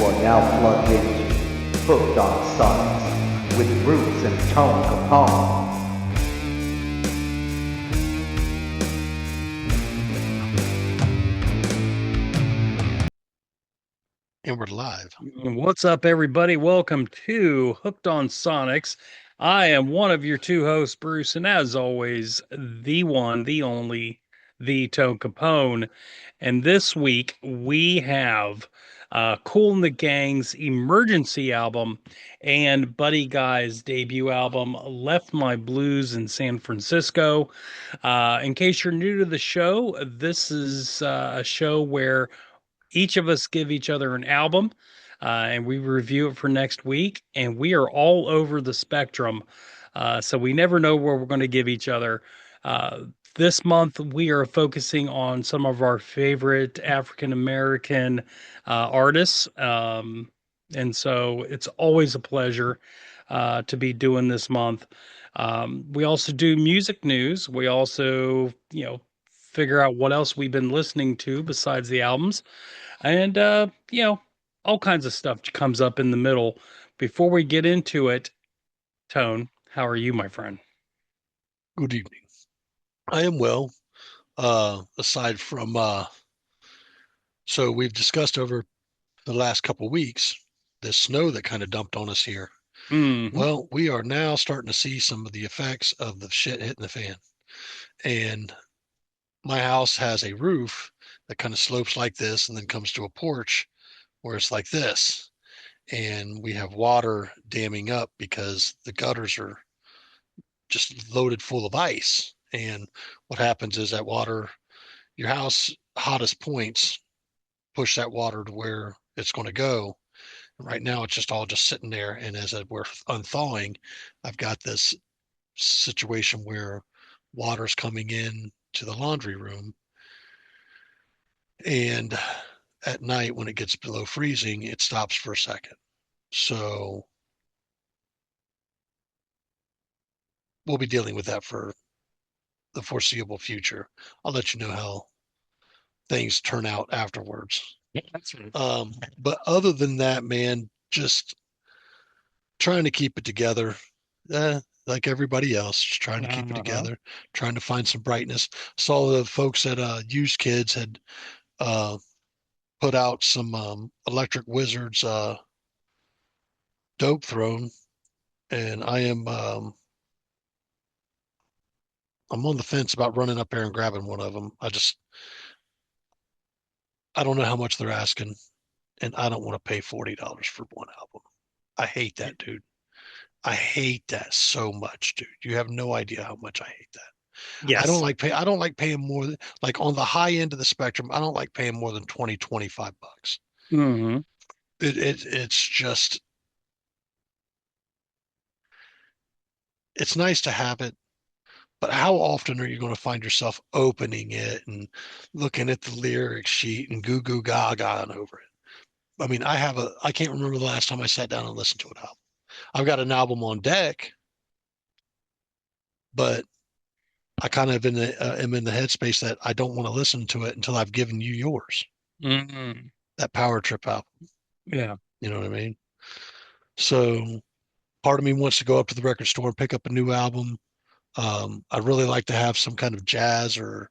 are now plugged into Hooked on Sonics with Roots and Tone Capone. And we're live. What's up, everybody? Welcome to Hooked on Sonics. I am one of your two hosts, Bruce, and as always, the one, the only, the Toe Capone. And this week we have Kool The Gang's emergency album and Buddy Guy's debut album, Left My Blues in San Francisco. In case you're new to the show, this is a show where each of us give each other an album and we review it for next week. And we are all over the spectrum. So we never know where we're going to give each other. Uh, this month, we are focusing on some of our favorite African American artists. And so it's always a pleasure to be doing this month. We also do music news. We also, figure out what else we've been listening to besides the albums. And, all kinds of stuff comes up in the middle. Before we get into it, Tone, how are you, my friend? Good evening. I am well. Aside from so we've discussed over the last couple of weeks the snow that kind of dumped on us here. Hmm. Well, we are now starting to see some of the effects of the shit hitting the fan. And my house has a roof that kind of slopes like this and then comes to a porch where it's like this. And we have water damming up because the gutters are just loaded full of ice. And what happens is that water, your house hottest points push that water to where it's going to go. Right now, it's just all just sitting there. And as we're unthawing, I've got this situation where water's coming in to the laundry room. And at night, when it gets below freezing, it stops for a second. So we'll be dealing with that for the foreseeable future. I'll let you know how things turn out afterwards. Yeah, that's right. But other than that, man, just trying to keep it together. Like everybody else, just trying to keep it Uh-huh. together, trying to find some brightness. Saw the folks at Used Kids had uh, put out some Electric Wizards dope throne, and I'm on the fence about running up there and grabbing one of them. I don't know how much they're asking, and I don't want to pay $40 for one album. I hate that, dude. I hate that so much, dude. You have no idea how much I hate that. Yes. I don't like paying more than, like, on the high end of the spectrum. I don't like paying more than 20, 25 bucks. Hmm. It's just, it's nice to have it, but how often are you going to find yourself opening it and looking at the lyric sheet and goo goo gaga over it? I mean, I can't remember the last time I sat down and listened to an album. I've got an album on deck, but I kind of am in the headspace that I don't want to listen to it until I've given you yours. Hmm. That Power Trip album. Yeah. You know what I mean? So part of me wants to go up to the record store and pick up a new album. I'd really like to have some kind of jazz or,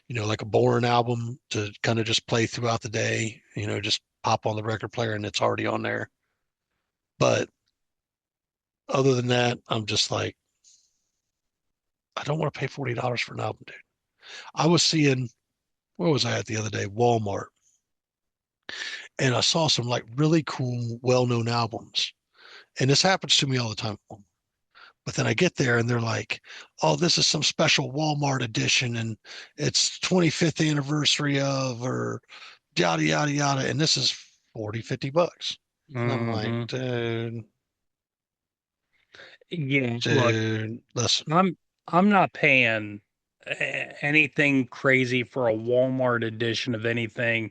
like a Bourne album to kind of just play throughout the day, just pop on the record player and it's already on there. But other than that, I'm just like, I don't want to pay $40 for an album, dude. I was seeing, where was I at the other day? Walmart. And I saw some like really cool, well-known albums. And this happens to me all the time. But then I get there and they're like, oh, this is some special Walmart edition and it's 25th anniversary of, or yada, yada, yada. And this is 40, $50. And I'm like, Hmm. dude, Yeah. Look, dude, listen. I'm not paying anything crazy for a Walmart edition of anything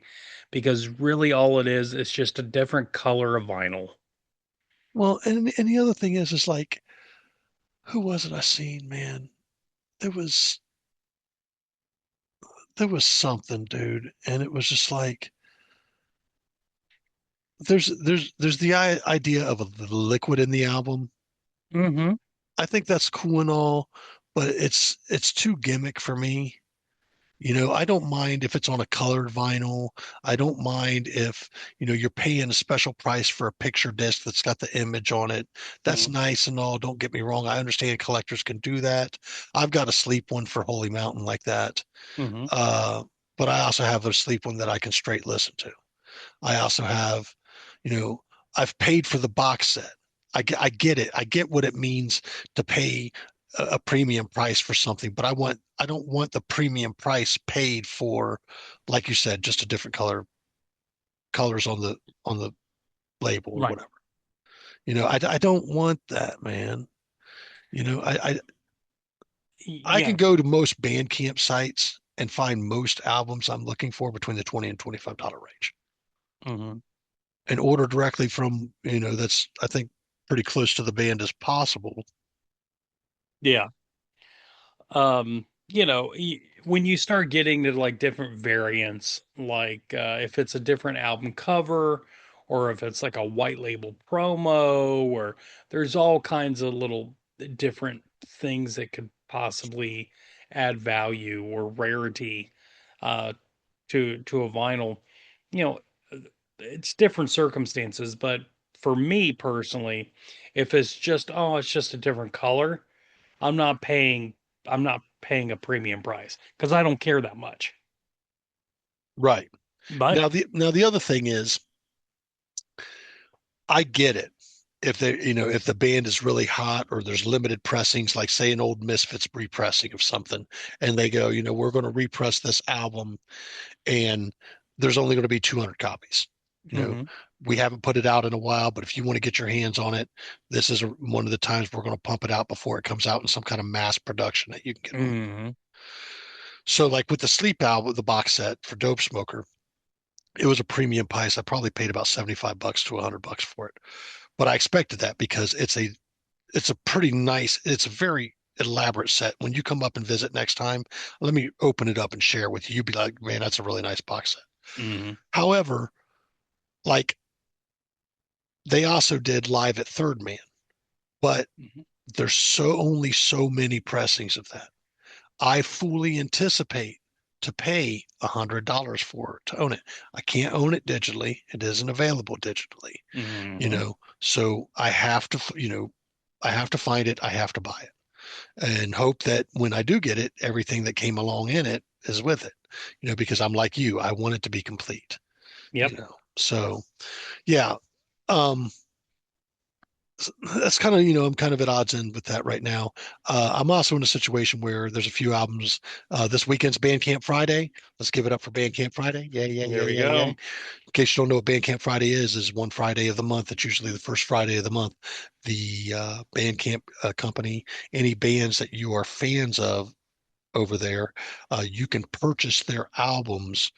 because really all it is just a different color of vinyl. Well, and the other thing is like, who was it I seen, man? There was, there was something, dude. And it was just like, there's the idea of the liquid in the album. Mm-hmm. I think that's cool and all, but it's too gimmick for me. I don't mind if it's on a colored vinyl. I don't mind if, you're paying a special price for a picture disc that's got the image on it. That's Mm-hmm. nice and all. Don't get me wrong. I understand collectors can do that. I've got a sleep one for Holy Mountain like that. Mm-hmm. Uh, but I also have a sleep one that I can straight listen to. I also have, you know, I've paid for the box set. I get it. I get what it means to pay a premium price for something, but I don't want the premium price paid for, like you said, just a different colors on the label or Right. whatever. I don't want that, man. I can Yeah. go to most Bandcamp sites and find most albums I'm looking for between the $20 and $25 range Mm-hmm. and order directly from, that's, I think, pretty close to the band as possible. Yeah. When you start getting to like different variants, like if it's a different album cover or if it's like a white label promo, or there's all kinds of little different things that could possibly add value or rarity uh, to a vinyl. You know, it's different circumstances, but for me personally, if it's just a different color, I'm not paying I'm not paying a premium price because I don't care that much. Right. But Now the other thing is I get it. If the band is really hot or there's limited pressings, like say an old Misfits repressing of something, and they go, we're going to repress this album and there's only going to be 200 copies. You know, hmm we haven't put it out in a while, but if you want to get your hands on it, this is one of the times we're going to pump it out before it comes out in some kind of mass production that you can get hold of. hmm So, like with the Sleep album, the box set for Dope Smoker, it was a premium price. I probably paid about $75 to $100 for it, but I expected that because it's a pretty nice, it's a very elaborate set. When you come up and visit next time, let me open it up and share with you. You'd be like, man, that's a really nice box set. hmm However, like they also did Live at Third Man, but hmm there's only so many pressings of that. I fully anticipate to pay $100 for it to own it. I can't own it digitally. It isn't available digitally, hmm so I have to, I have to find it. I have to buy it and hope that when I do get it, everything that came along in it is with it, because I'm like you, I want it to be complete, Yep. so yeah. Um, that's kind of, I'm kind of at odds end with that right now. I'm also in a situation where there's a few albums. This weekend's Bandcamp Friday. Let's give it up for Bandcamp Friday. Yeah, yeah, yeah, There we yeah, yeah. go. In case you don't know what Bandcamp Friday is one Friday of the month. It's usually the first Friday of the month. The Bandcamp company, any bands that you are fans of over there, you can purchase their albums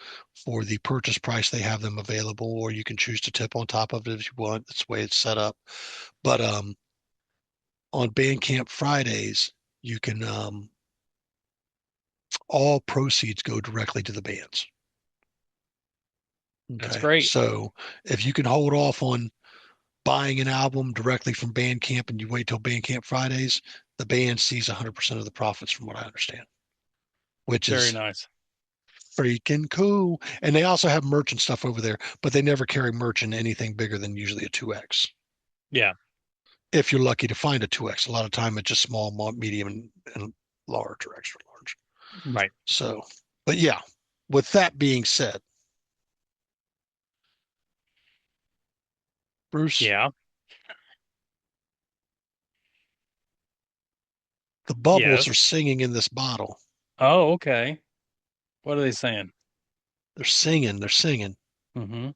for the purchase price they have them available, or you can choose to tip on top of it if you want. That's the way it's set up. But on Bandcamp Fridays, you can all proceeds go directly to the bands. That's Okay. great. So if you can hold off on buying an album directly from Bandcamp and you wait till Bandcamp Fridays, the band sees 100% of the profits from what I understand, which Very is nice. freaking cool. And they also have merch and stuff over there, but they never carry merch in anything bigger than usually a 2X. Yeah. If you're lucky to find a 2X, a lot of time it's just small, medium, and large or extra large. Right. So, but yeah, with that being said, Bruce, Yeah. the bubbles are Yes. singing in this bottle. Oh, okay. What are they saying? They're singing, hmm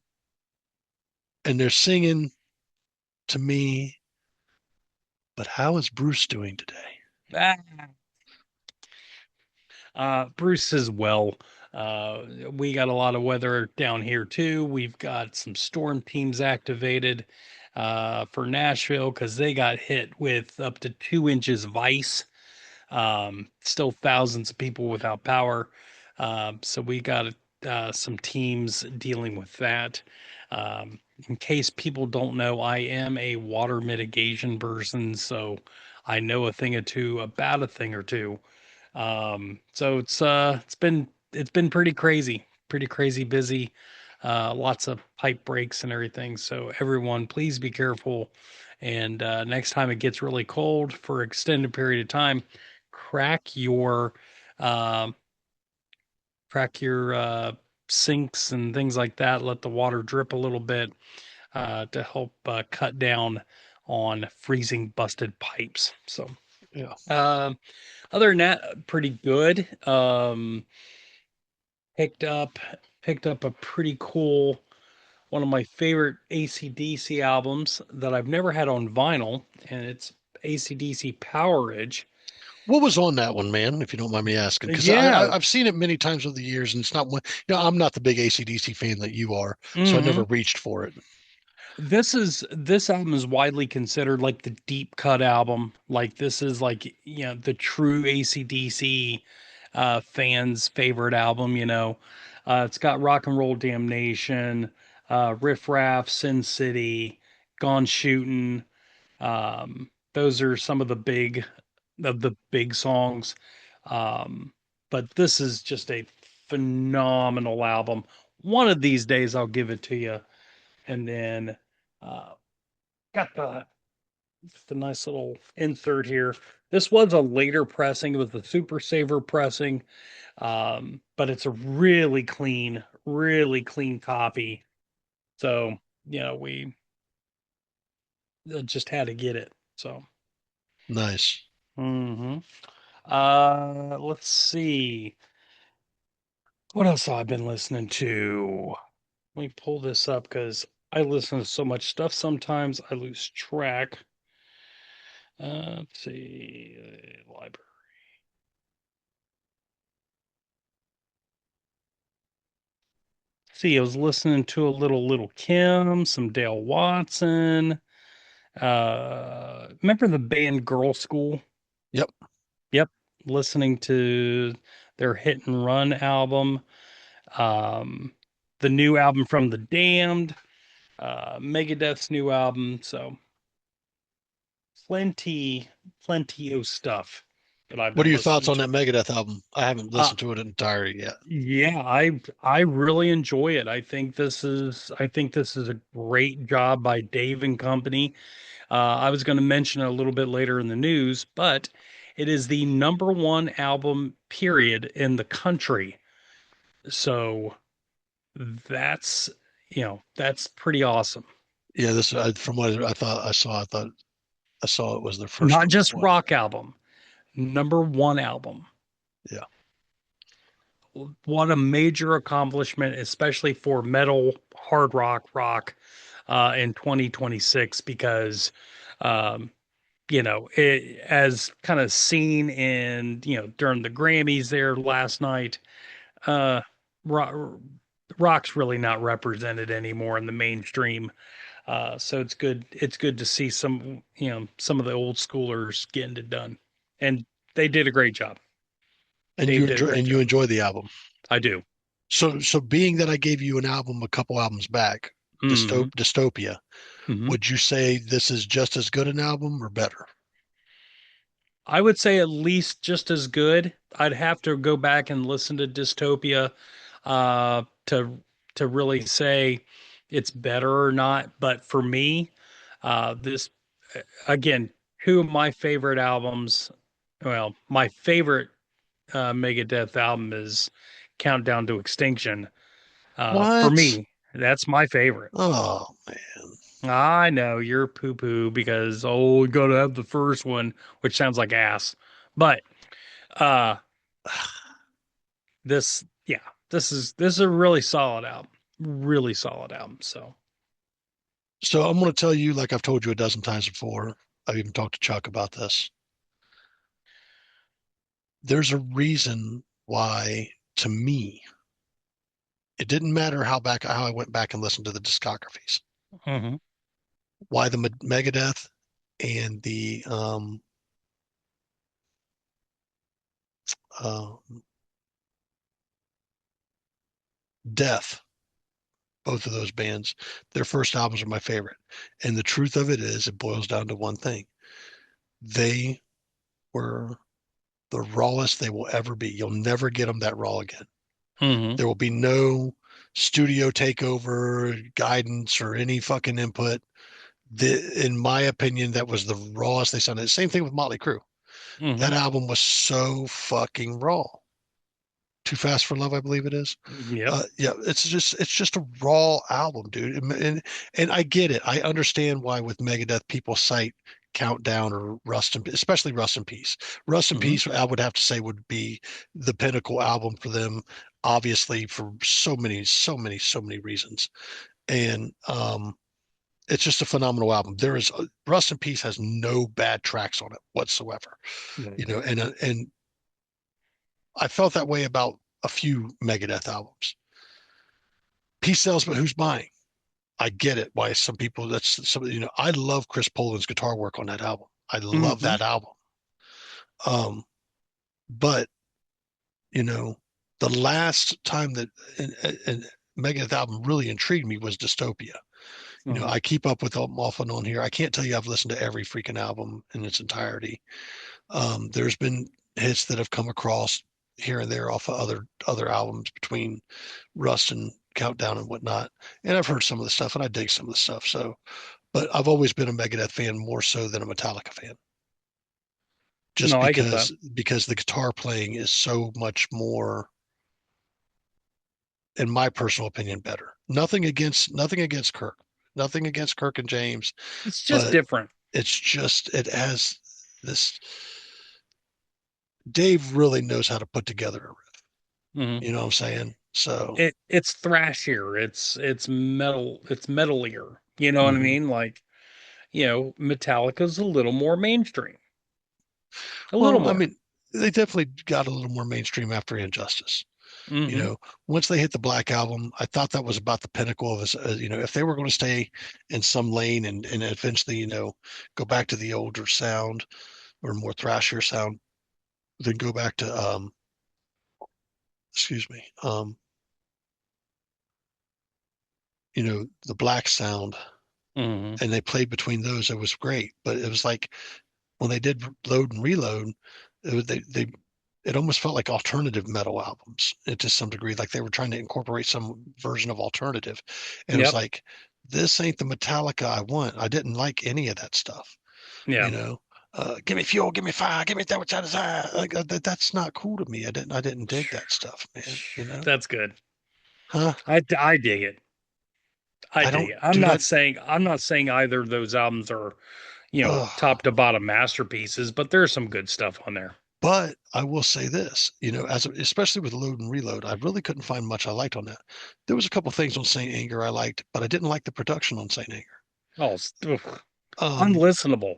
and they're singing to me. But how is Bruce doing today? Ah. Bruce says, well, we got a lot of weather down here too. We've got some storm teams activated for Nashville because they got hit with up to 2 inches of ice. Still thousands of people without power. So we got some teams dealing with that. In case people don't know, I am a water mitigation person, so I know a thing or two about a thing or two. So it's been pretty crazy busy. Lots of pipe breaks and everything. So everyone, please be careful. And next time it gets really cold for extended period of time, crack your uh, crack your sinks and things like that. Let the water drip a little bit to help cut down on freezing busted pipes. So, Yeah. uh, other than that, pretty good. Picked up picked up a pretty cool one of my favorite AC/DC albums that I've never had on vinyl, and it's AC/DC Powerage. What was on that one, man, if you don't mind me asking? Because Yeah. I've seen it many times over the years, and it's not one, I'm not the big AC/DC fan that you are, so I never hmm reached for it. This album is widely considered like the deep cut album. Like this is like the true AC/DC fans' favorite album. It's got Rock and Roll Damnation, Riff Raff, Sin City, Gone Shootin'. Those are some of the big songs. Um, but this is just a phenomenal album. One of these days I'll give it to you. And then uh, got the nice little insert here. This was a later pressing. It was the Super Saver pressing, but it's a really clean copy. So we just had to get it. So, Nice. hmm let's see what else have I been listening to. Let me pull this up because I listen to so much stuff. Sometimes I lose track. Let's see, library. See, I was listening to a little Kim, some Dale Watson. Remember the band Girl School? Yep. Yep. Listening to their Hit and Run album. Um, the new album from The Damned, Megadeth's new album. So plenty, plenty of stuff that I've What are been your thoughts listening on to. that Megadeth album? I haven't Uh, listened to it entirely yet. yeah, I really enjoy it. I think this is a great job by Dave and Company. I was going to mention it a little bit later in the news, but it is the number one album period in the country. So that's that's pretty awesome. Yeah, this from what I thought I saw it was their first Not number just one. rock album, number one album. Yeah. What a major accomplishment, especially for metal, hard rock in 2026, because um, it as kind of seen in during the Grammys there last night. Uh, rock's really not represented anymore in the mainstream. So it's good to see some of the old schoolers getting it done, and they did a great job. And Dave did a great you job. enjoy the album. I do. So being that I gave you an album a couple albums back, hmm Dystopia, hmm would you say this is just as good an album or better? I would say at least just as good. I'd have to go back and listen to Dystopia uh, to to really say it's better or not. But for me, this again, two of my favorite albums. Well, my favorite Megadeth album is Countdown to Extinction. For What? me, that's my favorite. Oh man. I know you're poo poo because we gotta have the first one, which sounds like ass. But uh this yeah, this is a really solid album. Really solid album. So So I'm going to tell you, like I've told you a dozen times before. I've even talked to Chuck about this. There's a reason why, to me, it didn't matter how I went back and listened to the discographies. mhm. Why the Megadeth and the uh, Death, both of those bands, their first albums are my favorite. And the truth of it is, it boils down to one thing. They were the rawest they will ever be. You'll never get them that raw again. Hmm. There will be no studio takeover, guidance, or any fucking input. In my opinion, that was the rawest they sounded. Same thing with Motley Crue. Hmm. That album was so fucking raw. Too Fast for Love, I believe it is. Yep. Yeah, it's just a raw album, dude. And I get it. I understand why with Megadeth people cite Countdown or especially Rust in Peace. Rust in Hmm. Peace, I would have to say would be the pinnacle album for them, obviously for so many reasons. And it's just a phenomenal album. Rust in Peace has no bad tracks on it whatsoever. And I felt that way about a few Megadeth albums. Peace sells, but who's buying? I get it. Why some people that's some I love Chris Poland's guitar work on that album. I love Hmm. that album. Um, but you know, the last time that an Megadeth album really intrigued me was Dystopia. Hmm. I keep up with them off and on here. I can't tell you I've listened to every freaking album in its entirety. There's been hits that have come across here and there off of other albums between Rust and Countdown and whatnot. And I've heard some of the stuff and I dig some of the stuff. So, but I've always been a Megadeth fan more so than a Metallica fan, just No, I get that. because the guitar playing is so much more, in my personal opinion, better. Nothing against Kirk, nothing against Kirk and James, It's just but different. it has this. Dave really knows how to put together a riff. Hmm. You know what I'm saying? So, It's thrashier. It's metal. It's metalier. You know what I mhm. mean? Like, Metallica's a little more mainstream. A little Well, I more. mean, they definitely got a little more mainstream after Injustice. You Hmm. know, once they hit the Black Album, I thought that was about the pinnacle of if they were going to stay in some lane and eventually, go back to the older sound or more thrashier sound, then go back to, excuse me, the Black sound, Hmm. and they played between those. It was great, but it was like when they did Load and Reload, it almost felt like alternative metal albums to some degree, like they were trying to incorporate some version of alternative. And it was Yep. like, this ain't the Metallica I want. I didn't like any of that stuff, you Yeah. know. Give me fuel, give me fire, give me that which I desire. Like that's not cool to me. I didn't dig that stuff, man. That's good. Huh? I dig it. I I dig don't, it. dude. I'm not saying either of those albums are, Uh, top to bottom masterpieces, but there's some good stuff on there. but I will say this, especially with Load and Reload, I really couldn't find much I liked on that. There was a couple things on Saint Anger I liked, but I didn't like the production on Saint Anger. Oh, Um, unlistenable.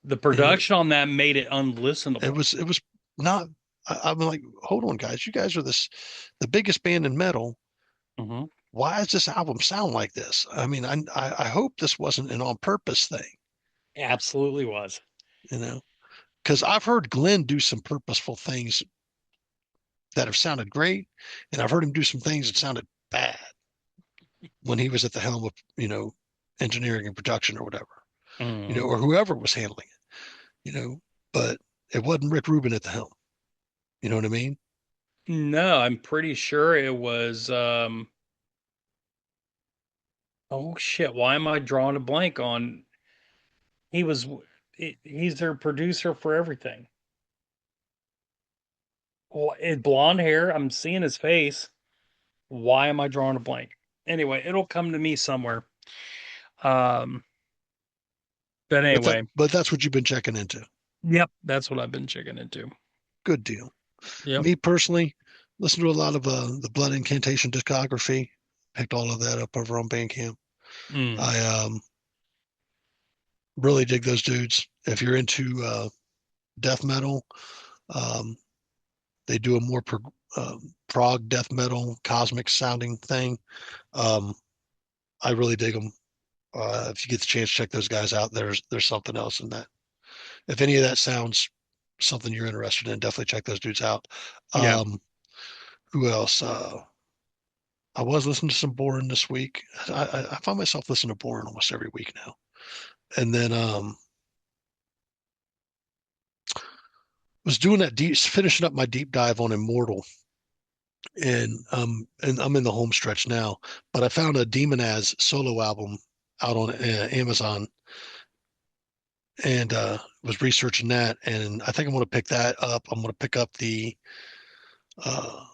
The you know, production on that made it it unlistenable. was it was not. I'm like, hold on, guys, you guys are the biggest band in metal. Hmm. Why does this album sound like this? I mean, I hope this wasn't an on purpose thing, Absolutely was. you know, because I've heard Glenn do some purposeful things that have sounded great, and I've heard him do some things that sounded bad when he was at the helm of, engineering and production or whatever, Hmm. or whoever was handling it, but it wasn't Rick Rubin at the helm. You know what I mean? No, I'm pretty sure it was. Oh shit! Why am I drawing a blank on? He was. He's their producer for everything. Blonde hair. I'm seeing his face. Why am I drawing a blank? Anyway, it'll come to me somewhere. Um, but But that, anyway, but that's what you've been checking into. yep, that's what I've been checking into. Good deal. Yep. Me personally, listen to a lot of the Blood Incantation discography. Picked all of that up over on Bandcamp. Mm. I really dig those dudes. If you're into death metal, um, they do a more prog death metal, cosmic sounding thing. Um, I really dig them. If you get the chance, check those guys out. There's something else in that. If any of that sounds something you're interested in, definitely check those dudes out. Yeah. Who else? I was listening to some Bourne this week. I find myself listening to Bourne almost every week now. And then was doing that finishing up my deep dive on Immortal, and I'm in the home stretch now. But I found a Demonaz solo album out on Amazon, and was researching that, and I think I'm going to pick that up. I'm going to pick up the uh,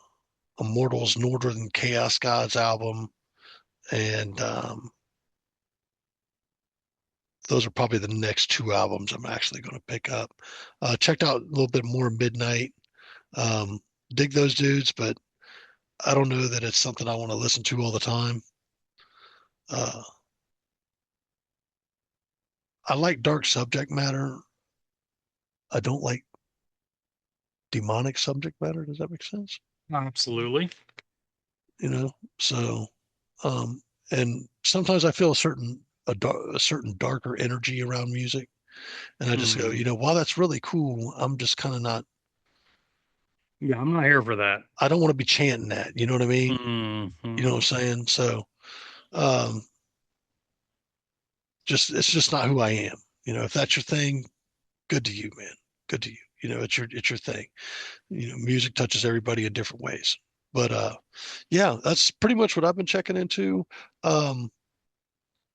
Immortals Northern Chaos Gods album, and those are probably the next two albums I'm actually going to pick up. Checked out a little bit more Midnight. Um, dig those dudes, but I don't know that it's something I want to listen to all the time. Uh, I like dark subject matter. I don't like demonic subject matter. Does that make sense? Absolutely. You know, so um, and sometimes I feel a certain darker energy around music, and I just go, Hmm. while that's really cool, I'm just kind of not. Yeah, I'm not here for that. I don't want to be chanting that. You know what I mean? You know Hmm. what I'm saying? So, um, it's just not who I am. If that's your thing, good to you, man. Good to you. It's your thing. Music touches everybody in different ways. But yeah, that's pretty much what I've been checking into. Um,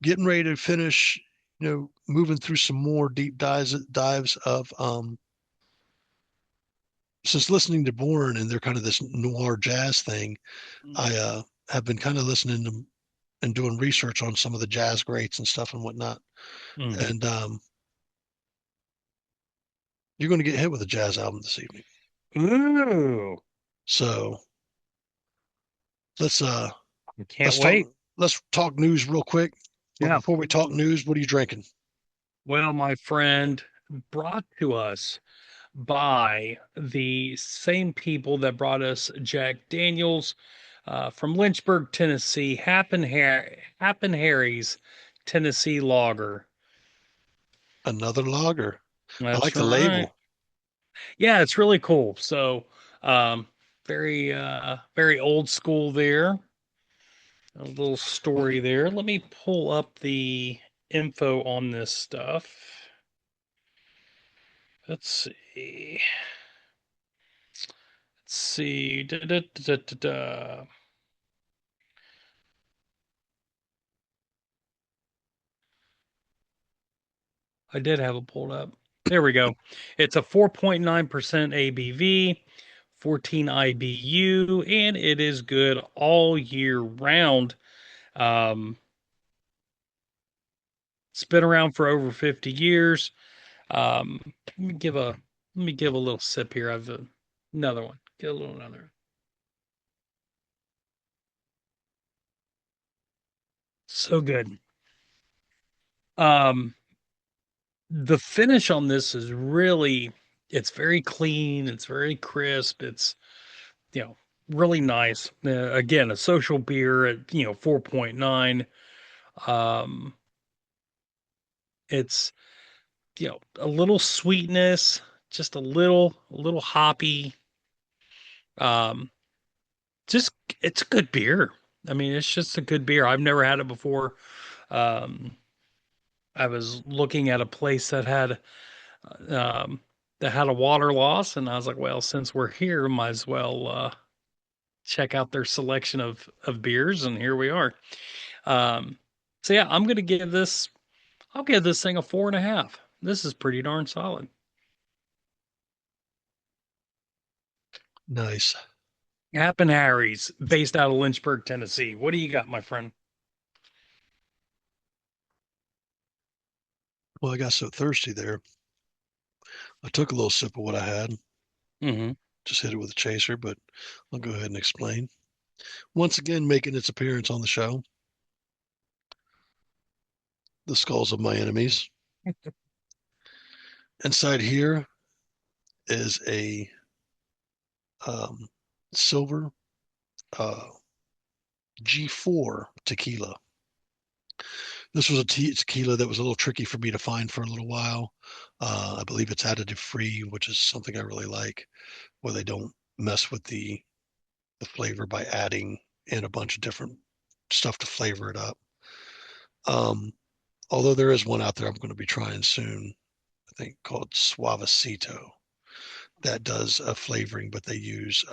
Getting ready to finish, moving through some more deep dives of since listening to Bourne and they're kind of this noir jazz thing, I have been kind of listening to and doing research on some of the jazz greats and stuff and whatnot. Hmm. And you're going to get hit with a jazz album this evening. Ooh, So let's uh I can't let's talk wait. let's talk news real quick. But Yeah. before we talk news, what are you drinking? Well, my friend, brought to us by the same people that brought us Jack Daniels from Lynchburg, Tennessee, Happen Harry's Tennessee Lager. Another lager. I like That's the right. label. Yeah, it's really cool. So, um, very old school there. A little story there. Let me pull up the info on this stuff. Let's see. Let's see. Da, da, da, da, da. I did have it pulled up. There we go. It's a 4.9% ABV, 14 IBU, and it is good all year round. Um, it's been around for over 50 years. Um, let me give a let me give a little sip here. I've another one. Get a little another. So good. Um, the finish on this is really it's very clean, it's very crisp, it's you know really nice. Again, a social beer at 4.9. Um, it's a little sweetness, just a little hoppy. Um, just it's a good beer. I mean, it's just a good beer. I've never had it before. Um, I was looking at a place um, that had a water loss, and I was like, well, since we're here, might as well check out their selection of beers, and here we are. So yeah, I'll give this thing a 4.5. This is pretty darn solid. Nice. Happen Harry's, based out of Lynchburg, Tennessee. What do you got, my friend? Well, I got so thirsty there. I took a little sip of what I had, Hmm. just hit it with a chaser, but I'll go ahead and explain. Once again, making its appearance on the show, the skulls of my enemies. Inside here is a um, silver uh, G4 tequila. This was a tequila that was a little tricky for me to find for a little while. I believe it's additive free, which is something I really like, where they don't mess with the flavor by adding and a bunch of different stuff to flavor it up. Um, although there is one out there I'm going to be trying soon, I think called Suavecito that does a flavoring, but they use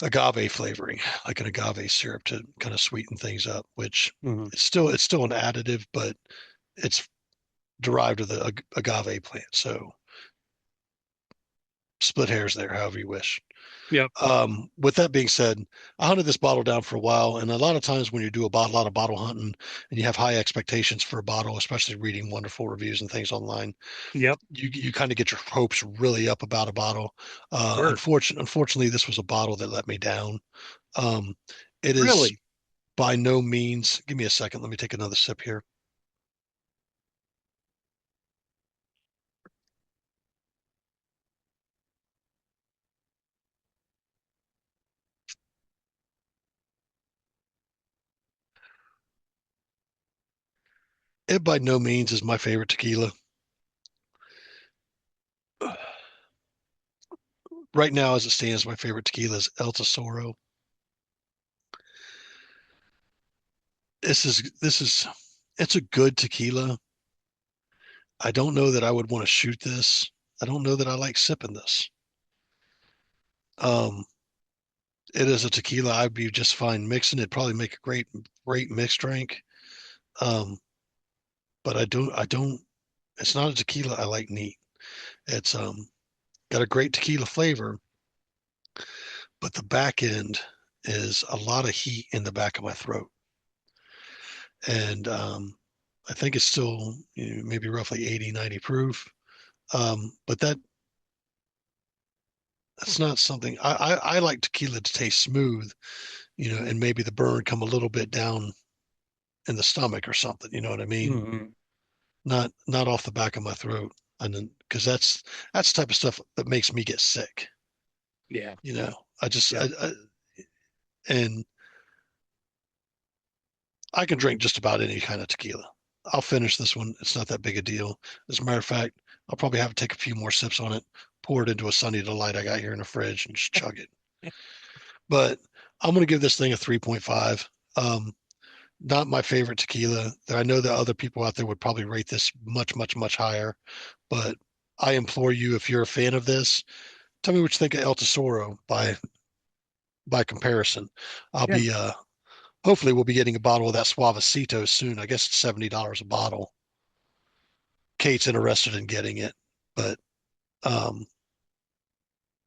agave flavoring, like an agave syrup to kind of sweeten things up, which Hmm. it's still an additive, but it's derived of the agave plant. So split hairs there, however you wish. Yep. With that being said, I hunted this bottle down for a while, and a lot of times when you do a lot of bottle hunting and you have high expectations for a bottle, especially reading wonderful reviews and things online, Yep. you kind of get your hopes really up about a bottle. Sure. Unfortunately, this was a bottle that let me down. Um, it is Really? by no means. Give me a second. Let me take another sip here. It by no means is my favorite tequila. Right now, as it stands, my favorite tequila is El Tesoro. This is it's a good tequila. I don't know that I would want to shoot this. I don't know that I like sipping this. Um, it is a tequila I'd be just fine mixing. It'd probably make a great mixed drink. Um, but I don't. It's not a tequila I like neat. It's got a great tequila flavor, but the back end is a lot of heat in the back of my throat, and I think it's still maybe roughly 80, 90 proof. But that's not something I like tequila to taste smooth, and maybe the burn come a little bit down in the stomach or something. You know what I mean? Hmm. Not off the back of my throat, and then because that's the type of stuff that makes me get sick. Yeah. I just Yep. and I can drink just about any kind of tequila. I'll finish this one. It's not that big a deal. As a matter of fact, I'll probably have to take a few more sips on it, pour it into a Sunny Delight I got here in the fridge, and just chug it. But I'm going to give this thing a 3.5. Not my favorite tequila. I know that other people out there would probably rate this much, much, much higher. But I implore you, if you're a fan of this, tell me what you think of El Tesoro by comparison. I'll Yeah. be hopefully we'll be getting a bottle of that Suavecito soon. I guess it's $70 a bottle. Kate's interested in getting it, but um,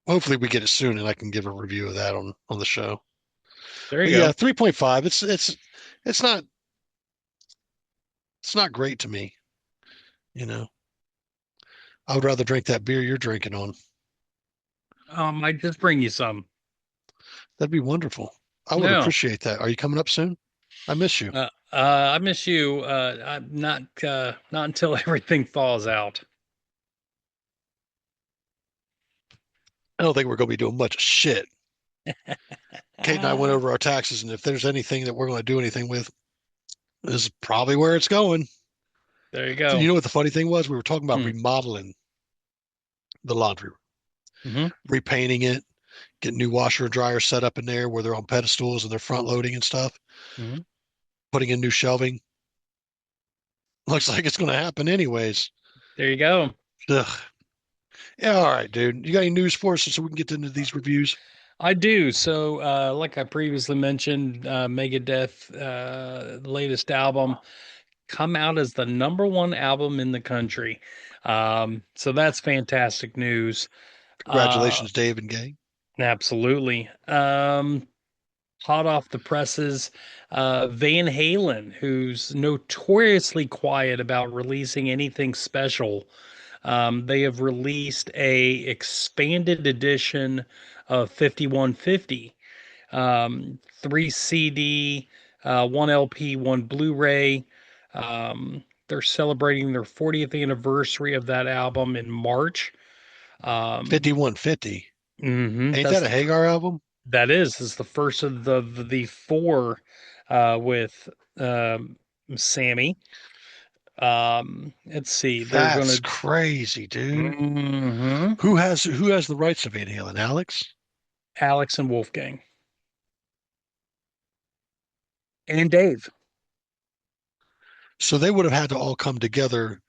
hopefully we get it soon and I can give a review of that on the show. There you But go. yeah, 3.5. It's not it's not great to me, you know. I would rather drink that beer you're drinking on. I just bring you some. That'd be wonderful. I would No. appreciate that. Are you coming up soon? I miss you. I miss you. I'm not until everything thaws out. I don't think we're going to be doing much shit. Kate and I went Ah, over our taxes, and if there's anything that we're going to do anything with, this is probably where it's going. there you You go. know what the funny thing was? We were talking about Hmm. remodeling the laundry room, Hmm. repainting it, getting new washer and dryer set up in there where they're on pedestals and they're front loading and stuff, Hmm. putting in new shelving. Looks like it's going to happen anyways. There you go. Ugh. Yeah, all right, dude. You got any news for us so we can get into these reviews? I do. So, like I previously mentioned, Megadeth, latest album, come out as the number one album in the country. So that's fantastic news. Uh, Congratulations, Dave and gang. absolutely. Hot off the presses, Van Halen, who's notoriously quiet about releasing anything special. They have released a expanded edition of 5150, 3 CD, one LP, one Blu-ray. They're celebrating their 40th anniversary of that album in March. Um, 5150. Ain't that that's a Hagar album? is the first of the four with um, Sammy. Let's see, they're That's gonna. crazy, dude. Mhm. Who has the rights to Van Halen? Alex? Alex and Wolfgang and Dave. So they would have had to all come together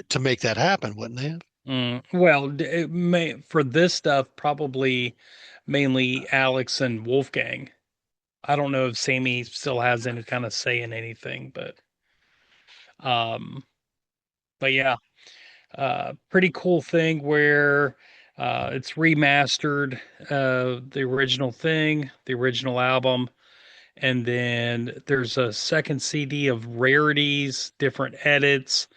to make that happen, wouldn't they have? Well, it may, for this stuff, probably mainly Alex and Wolfgang. I don't know if Sammy still has any kind of say in anything, um, but yeah, pretty cool thing where it's remastered, the original thing, the original album, and then there's a second CD of rarities, different edits,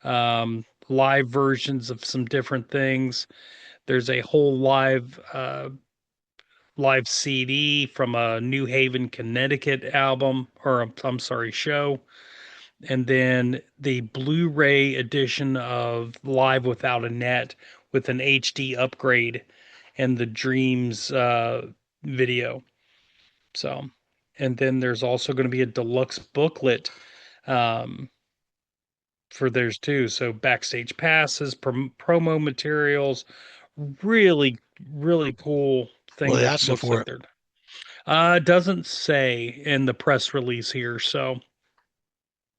live versions of some different things. There's a whole live CD from a New Haven, Connecticut album, or I'm sorry, show, and then the Blu-ray edition of Live Without a Net with an HD upgrade and the Dreams video. So, and then there's also going to be a deluxe booklet um, for theirs too. So backstage passes, promo materials, really, really cool Well, thing they that asking looks for like it. they're. Doesn't say in the press release here, so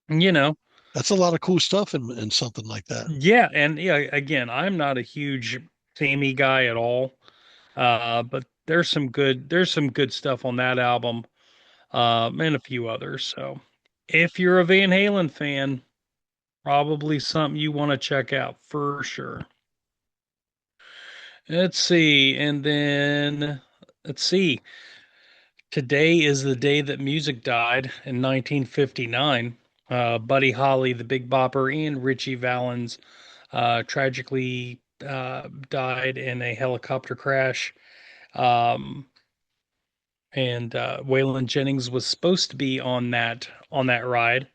you know, That's a lot of cool stuff in something like that. yeah, and yeah, again, I'm not a huge Sammy guy at all, but there's some good stuff on that album, and a few others. So, if you're a Van Halen fan, probably something you want to check out for sure. Let's see, and then let's see. Today is the day that music died in 1959. Buddy Holly, the Big Bopper, and Richie Valens tragically died in a helicopter crash. Um, and Waylon Jennings was supposed to be on that ride.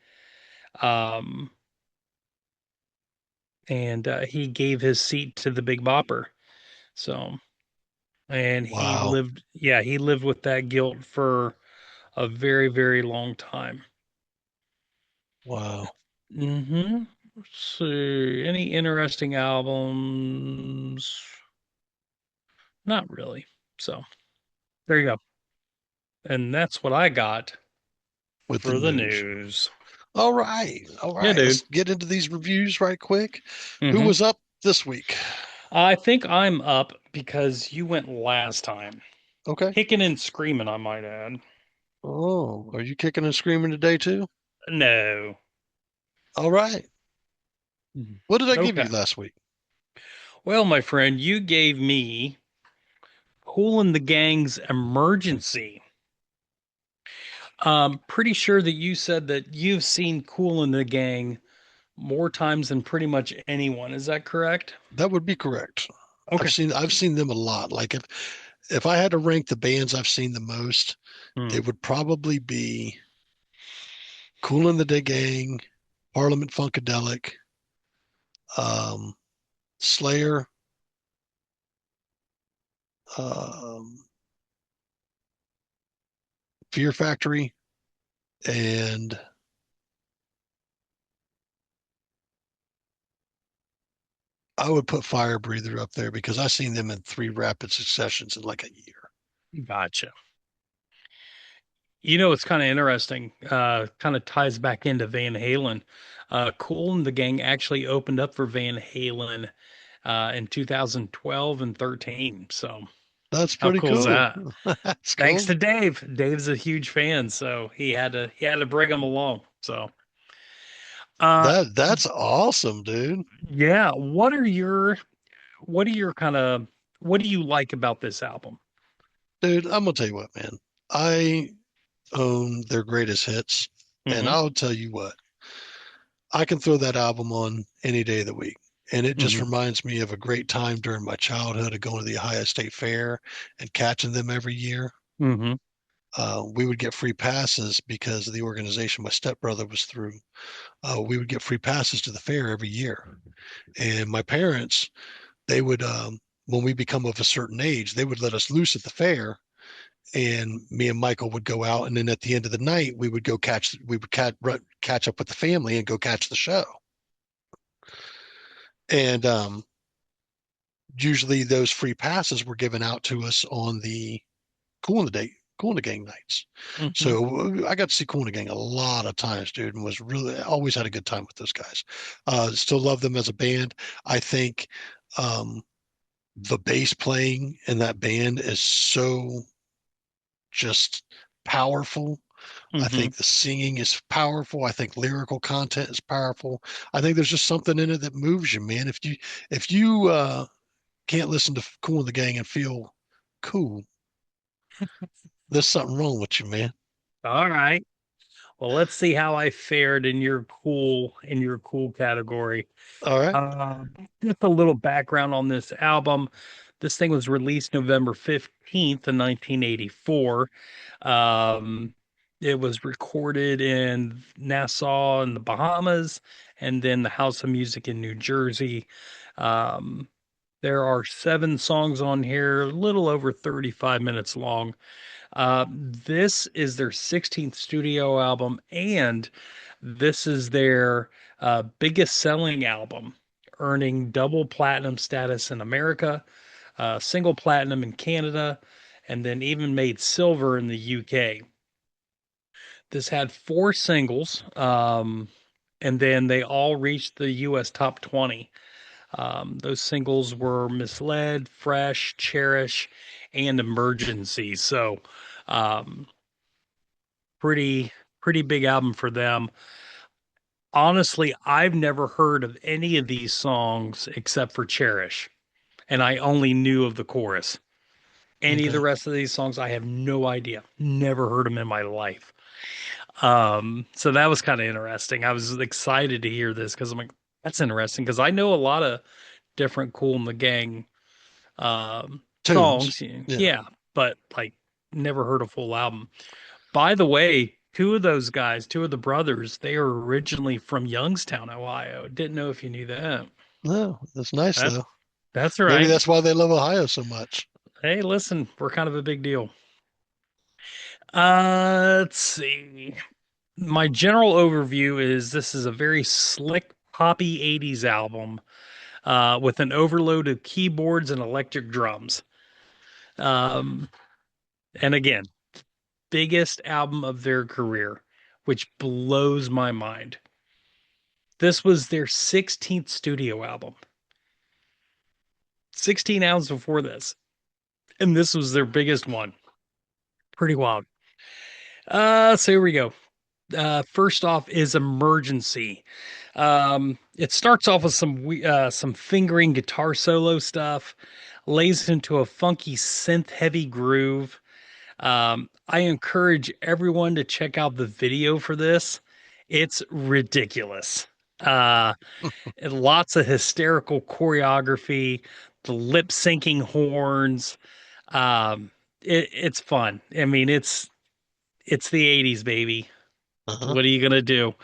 Um, and he gave his seat to the Big Bopper. So, and Wow. he lived with that guilt for a very, very long time. Wow. Mm-hmm. Let's see. Any interesting albums? Not really. So there you go. And that's what I got With the for the news. news. All right. All Yeah, right. dude. Let's get into these reviews right quick. Who Mm-hmm. was up this week? I think I'm up because you went last time. Okay. Kicking and screaming, I might add. Oh, are you kicking and screaming today too? No. All right. What did I give Okay. you last week? Well, my friend, you gave me Kool and the Gang's Emergency. Pretty sure that you said that you've seen Kool and the Gang more times than pretty much anyone. Is that correct? That would be correct. Okay. I've seen them a lot. Like if I had to rank the bands I've seen the most, Hmm. it would probably be Kool and the Gang, Parliament Funkadelic, um, Slayer, um, Fear Factory, and I would put Fire Breather up there because I've seen them in three rapid successions in like a year. Gotcha. You know, it's kind of interesting. Kind of ties back into Van Halen. Kool and the Gang actually opened up for Van Halen in 2012 and 13. So That's how pretty cool is cool. that? That's Thanks cool. to Dave. Dave's a huge fan, so he had to bring him along. So, uh, That's awesome, dude. yeah. What are your kind of what do you like about this album? Dude, I'm gonna tell you what, man. I own their greatest hits, and Mm-hmm. I'll tell you what. I can throw that album on any day of the week. And it just Mm-hmm. reminds me of a great time during my childhood of going to the Ohio State Fair and catching them every year. Mm-hmm. We would get free passes because of the organization my stepbrother was through. We would get free passes to the fair every year. And my parents, they would, when we become of a certain age, they would let us loose at the fair. And me and Michael would go out. And then at the end of the night, we would catch up with the family and go catch the show. And usually those free passes were given out to us on the Kool the Gang nights. Hmm. So I got to see Kool the Gang a lot of times, dude, and was really always had a good time with those guys. Still love them as a band. I think um, the bass playing in that band is so just powerful. I Hmm. think the singing is powerful. I think lyrical content is powerful. I think there's just something in it that moves you, man. If you can't listen to Kool and the Gang and feel cool, there's something wrong with you, man. All right. Well, let's see how I fared in your cool category. All right. Uh, just a little background on this album. This thing was released November 15th in 1984. Um, it was recorded in Nassau in the Bahamas and then the House of Music in New Jersey. Um, there are 7 songs on here, a little over 35 minutes long. This is their 16th studio album, and this is their biggest selling album, earning double platinum status in America, single platinum in Canada, and then even made silver in the UK. This had 4 singles, and then they all reached the US top 20. Those singles were Misled, Fresh, Cherish, and Emergency. So, um, pretty pretty big album for them. Honestly, I've never heard of any of these songs except for Cherish, and I only knew of the chorus. Any of the Okay. rest of these songs, I have no idea. Never heard them in my life. So that was kind of interesting. I was excited to hear this because I'm like, that's interesting because I know a lot of different Cool in the Gang Tunes. songs. Yeah. Yeah, but like never heard a full album. By the way, two of the brothers, they are originally from Youngstown, Ohio. Didn't know if you knew that. No, that's nice That though. that's Maybe right. that's why they love Ohio so much. Hey, listen, we're kind of a big deal. Let's see. My general overview is this is a very slick poppy 80s album with an overload of keyboards and electric drums. Um, and again, biggest album of their career, which blows my mind. This was their 16th studio album, 16 albums before this, and this was their biggest one. Pretty wild. So here we go. First off is Emergency. It starts off with some fingering guitar solo stuff, lays into a funky synth heavy groove. I encourage everyone to check out the video for this. It's ridiculous. And lots of hysterical choreography, the lip syncing horns. It's fun. I mean, it's the 80s, baby. Uh-huh. What are you gonna do?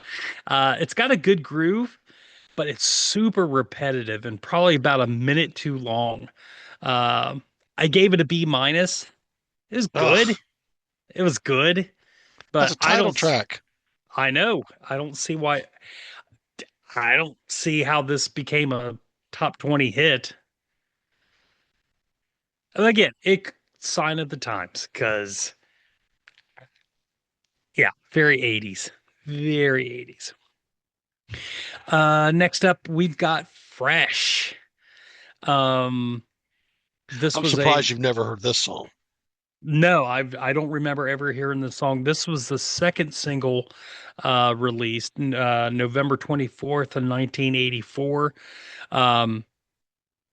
It's got a good groove, but it's super repetitive and probably about a minute too long. Um, I gave it a B minus. It was good. Ugh, It was good, that's but a title track. I know. I don't see how this became a top 20 hit. And again, it sign of the times because yeah, very 80s. Very 80s. Next up we've got Fresh. Um, this I'm was a surprised you've never heard this song. no, I don't remember ever hearing the song. This was the second single released November 24th of 1984. Um,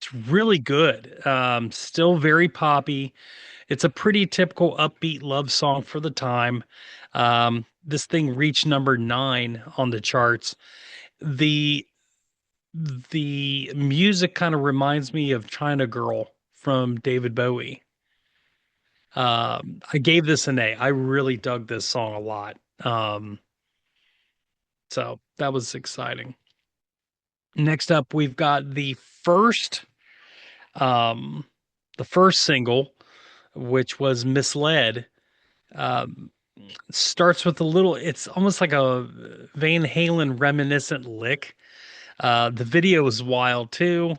it's really good. Still very poppy. It's a pretty typical upbeat love song for the time. This thing reached number 9 on the charts. The the music kind of reminds me of China Girl from David Bowie. I gave this an A. I really dug this song a lot. So that was exciting. Next up, we've got um, the first single, which was Misled. Um, Starts with a little, it's almost like a Van Halen reminiscent lick. The video is wild too.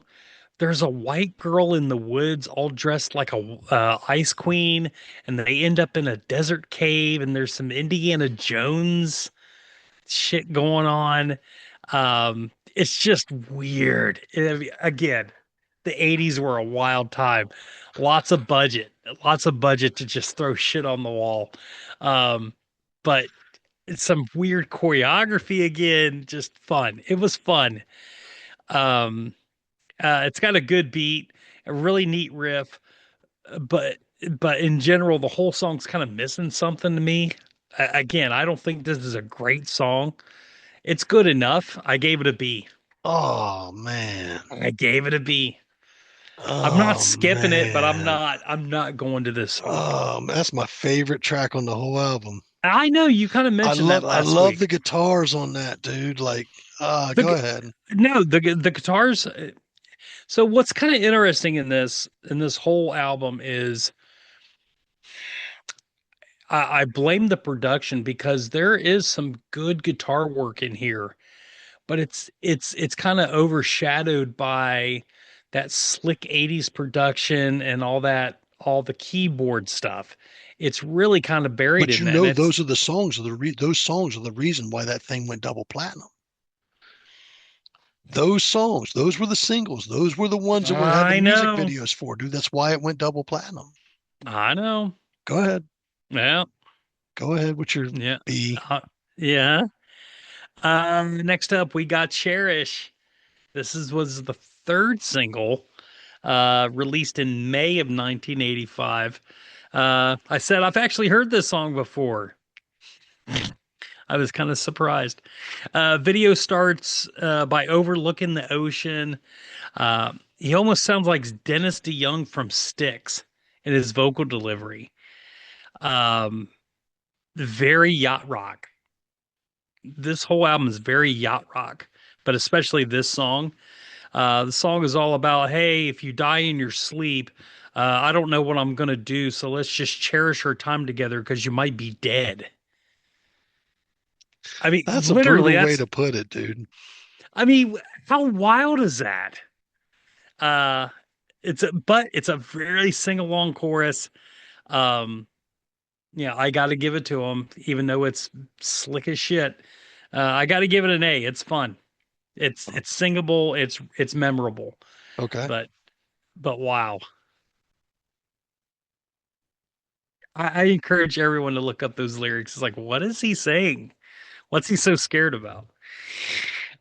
there's a white girl in the woods all dressed like a ice queen, and they end up in a desert cave, and there's some Indiana Jones shit going on. It's just weird. Again, the 80s were a wild time. Lots of budget, lots of budget to just throw shit on the wall. Um, but it's some weird choreography again, just fun. It was fun. Um, it's got a good beat, a really neat riff, but in general, the whole song's kind of missing something to me. Again, I don't think this is a great song. It's good enough. I gave it a B. Oh man. I gave it a B. I'm not Oh skipping it, but I'm man. not I'm not going to this song. That's my favorite track on the whole album. I know you kind of mentioned that I last love week. the guitars on that, dude. Like, The go gu- ahead. no, the guitars. So what's kind of interesting in this whole album is I blame the production because there is some good guitar work in here, but it's kind of overshadowed by that slick 80s production and all the keyboard stuff. It's really kind of buried But in you that. And know, it's those songs are the reason why that thing went double platinum. Those songs, those were the singles. Those were the ones that were had the I music know. videos for, dude. That's why it went double platinum. I know. Go ahead. Yeah. Go ahead with your Yeah. B. Yeah. Next up we got Cherish. Was the third single released in May of 1985. I said I've actually heard this song before. I was kind of surprised. Video starts by overlooking the ocean. He almost sounds like Dennis DeYoung from Styx in his vocal delivery. Um, very yacht rock. This whole album is very yacht rock, but especially this song. The song is all about, hey, if you die in your sleep, I don't know what I'm gonna do, so let's just cherish our time together because you might be dead. I mean, That's a literally, brutal way that's. to put it, dude. I mean, how wild is that? Uh, but it's a very sing along chorus. Um, yeah, I got to give it to him, even though it's slick as shit. I got to give it an A. It's fun. It's singable. It's memorable. Okay. But wow, I encourage everyone to look up those lyrics. It's like, what is he saying? What's he so scared about?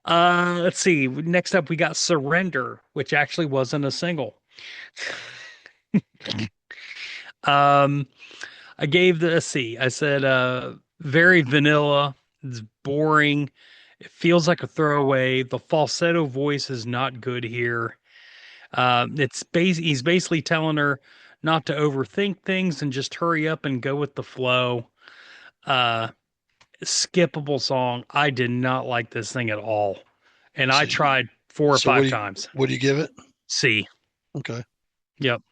Let's see. Next up, we got Surrender, which actually wasn't a single. Um, I gave the a C. I said, very vanilla. It's boring. It feels like a throwaway. The falsetto voice is not good here. He's basically telling her not to overthink things and just hurry up and go with the flow. Uh, Skippable song. I did not like this thing at all. And I So, tried four or so five times. what do you give it? C. Okay. Yep.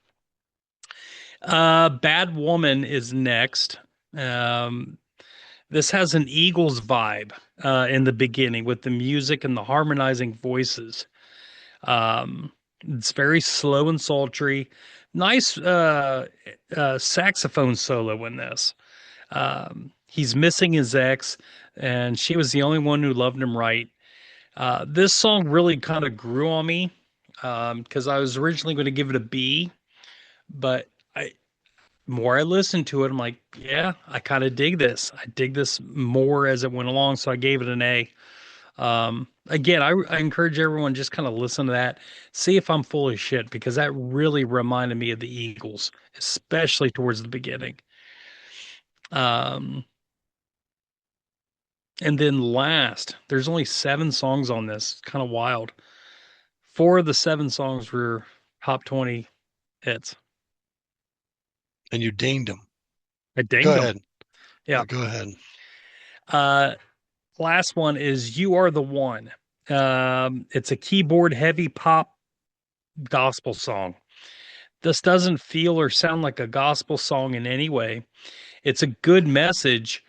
Bad Woman is next. Um, this has an Eagles vibe in the beginning with the music and the harmonizing voices. Um, it's very slow and sultry. Nice saxophone solo in this. He's missing his ex, and she was the only one who loved him right. This song really kind of grew on me because I was originally going to give it a B, but more I listened to it, I'm like, yeah, I kind of dig this. I dig this more as it went along, so I gave it an A. Again, I encourage everyone just kind of listen to that, see if I'm full of shit because that really reminded me of the Eagles, especially towards the beginning. Um, and then last, there's only 7 songs on this. Kind of wild. 4 of the 7 songs were top 20 hits. And you dinged him. I Go dinged them. ahead. Yeah. Go ahead. Uh, Last one is "You Are the One." It's a keyboard heavy pop gospel song. This doesn't feel or sound like a gospel song in any way. It's a good message,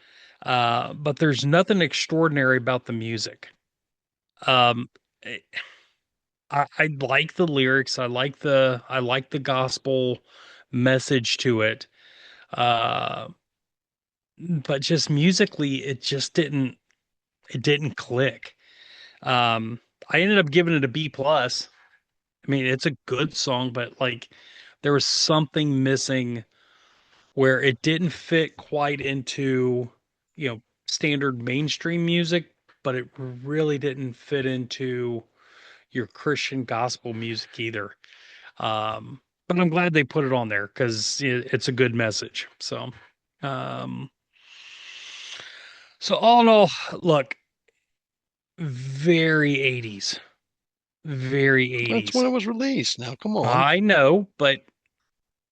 but there's nothing extraordinary about the music. Um, I like the lyrics. I like the gospel message to it. Uh, but just musically, it didn't click. I ended up giving it a B plus. I mean, it's a good song, but like there was something missing where it didn't fit quite into, standard mainstream music, but it really didn't fit into your Christian gospel music either. But I'm glad they put it on there because it's a good message. Um, so all in all, look, very 80s, very That's when 80s. it was released. Now, come on. I know, but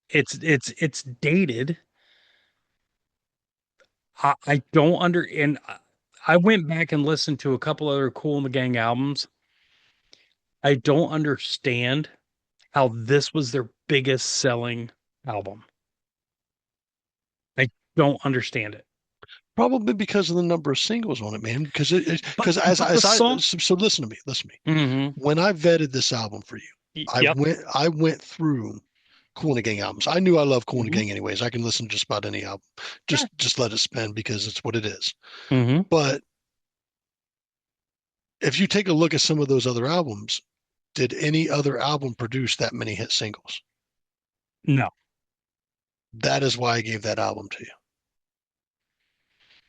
it's dated. I don't and I went back and listened to a couple other Kool and the Gang albums. I don't understand how this was their biggest selling album. I don't understand it. Probably because of the number of singles on it, man. Because But because as but the as I song, so listen to me, listen to me. hmm When I vetted this album for you, yep, I went through Kool and the Gang albums. I knew I loved Kool and the hmm Gang anyways. I can listen to just about any album. sure, Just let it spin because it's what it is. hmm But if you take a look at some of those other albums, did any other album produce that many hit singles? no. That is why I gave that album to you.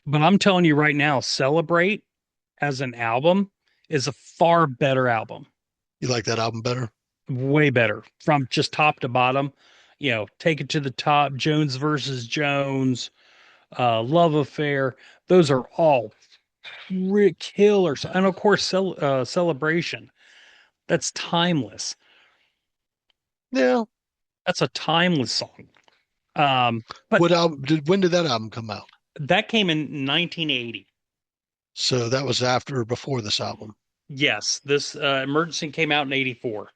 But I'm telling you right now, Celebrate as an album is a far better album. You like that album better? Way better from just top to bottom. Take it to the top, Jones versus Jones, Love Affair. Those are all killers. And of course, Celebration. That's timeless. Yeah. That's a timeless song. But What album when did that album come out? that came in 1980. So that was after or before this album. Yes, this Emergency came out in 84.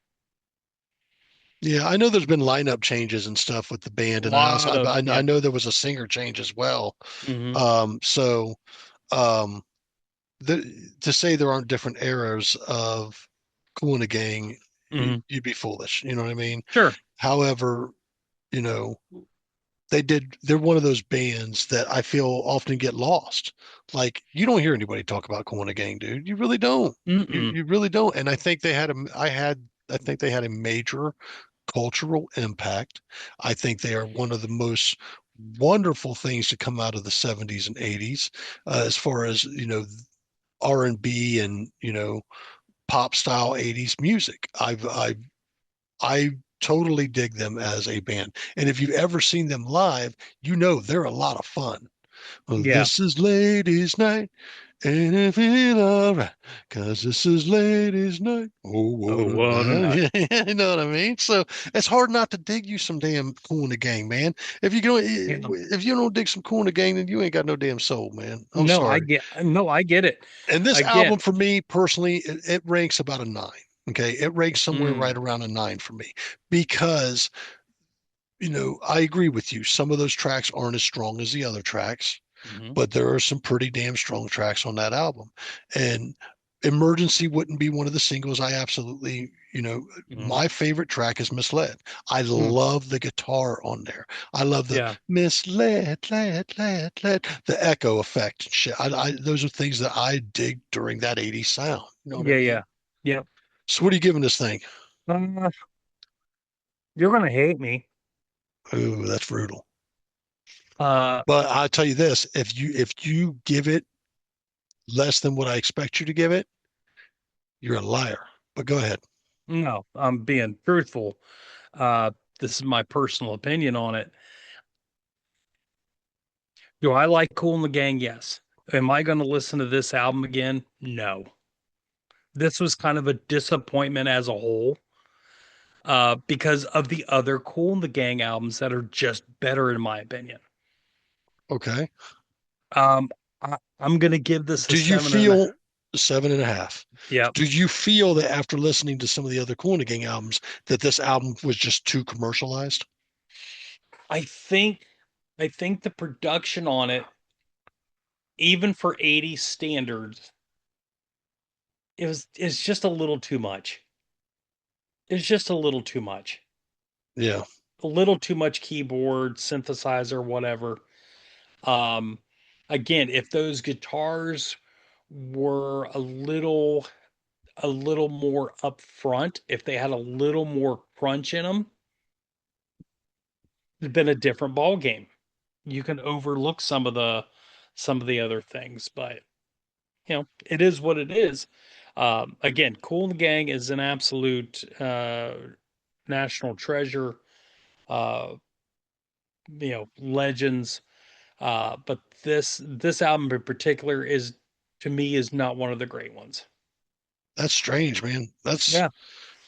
Yeah, I know there's been lineup changes and stuff with the A band, and lot of, I yeah. know there was a singer change as well. Hmm. So um, to say there aren't different eras of Kool and the Gang, Hmm. you'd be foolish. You know what I mean? Sure. However, you know, they're one of those bands that I feel often get lost. Like you don't hear anybody talk about Kool and the Gang, dude. You really don't. Mm-mm. You really don't. And I think I think they had a major cultural impact. I think they are one of the most wonderful things to come out of the 70s and 80s, as far as, R&B and, pop style 80s music. I totally dig them as a band. And if you've ever seen them live, they're a lot of fun. Well, Yeah. this is ladies' night, and I feel all right, 'cause this is ladies' night. Oh, Oh, what a what a night. night. You know what I mean? So it's hard not to dig you some damn Kool in the Gang, man. Yeah. If you don't dig some Kool in the Gang, then you ain't got no damn soul, man. I'm No, sorry. I get it. And this album Again. for me personally, it ranks about a nine. Okay. It ranks somewhere right Mm, around a nine for me because, I agree with you. Some of those tracks aren't as strong as the other tracks, hmm but there are some pretty damn strong tracks on that album. And Emergency wouldn't be one of the singles I absolutely, hmm my favorite track is Misled. I mm, love the guitar on there. I love the yeah. misled, led, the echo effect and shit. Those are things that I dig during that 80s sound. You know what I Yeah, mean? yeah. Yep. So what are you giving this thing? Uh, you're gonna hate me. Ooh, that's brutal. Uh, But I'll tell you this, if you give it less than what I expect you to give it, you're a liar. But go ahead. no, I'm being truthful. Uh, this is my personal opinion on it. Do I like Kool and the Gang? Yes. Am I going to listen to this album again? No. This was kind of a disappointment as a whole, because of the other Kool and the Gang albums that are just better, in my opinion. Okay. Um, I'm going to give this a Do you seven and a, feel seven and a half? yep. Do you feel that after listening to some of the other Kool and the Gang albums, that this album was just too commercialized? I think, I think the production on it, even for 80s standards, is just a little too much. It's just a little too much. Yeah. A little too much keyboard, synthesizer, whatever. Um, Again, if those guitars were a little more upfront, if they had a little more crunch in them, it'd been a different ball game. You can overlook some of the other things, but it is what it is. Again, Kool the Gang is an absolute national treasure. Uh, Legends. But this album in particular is, to me, is not one of the great ones. That's strange, man. That's, Yeah,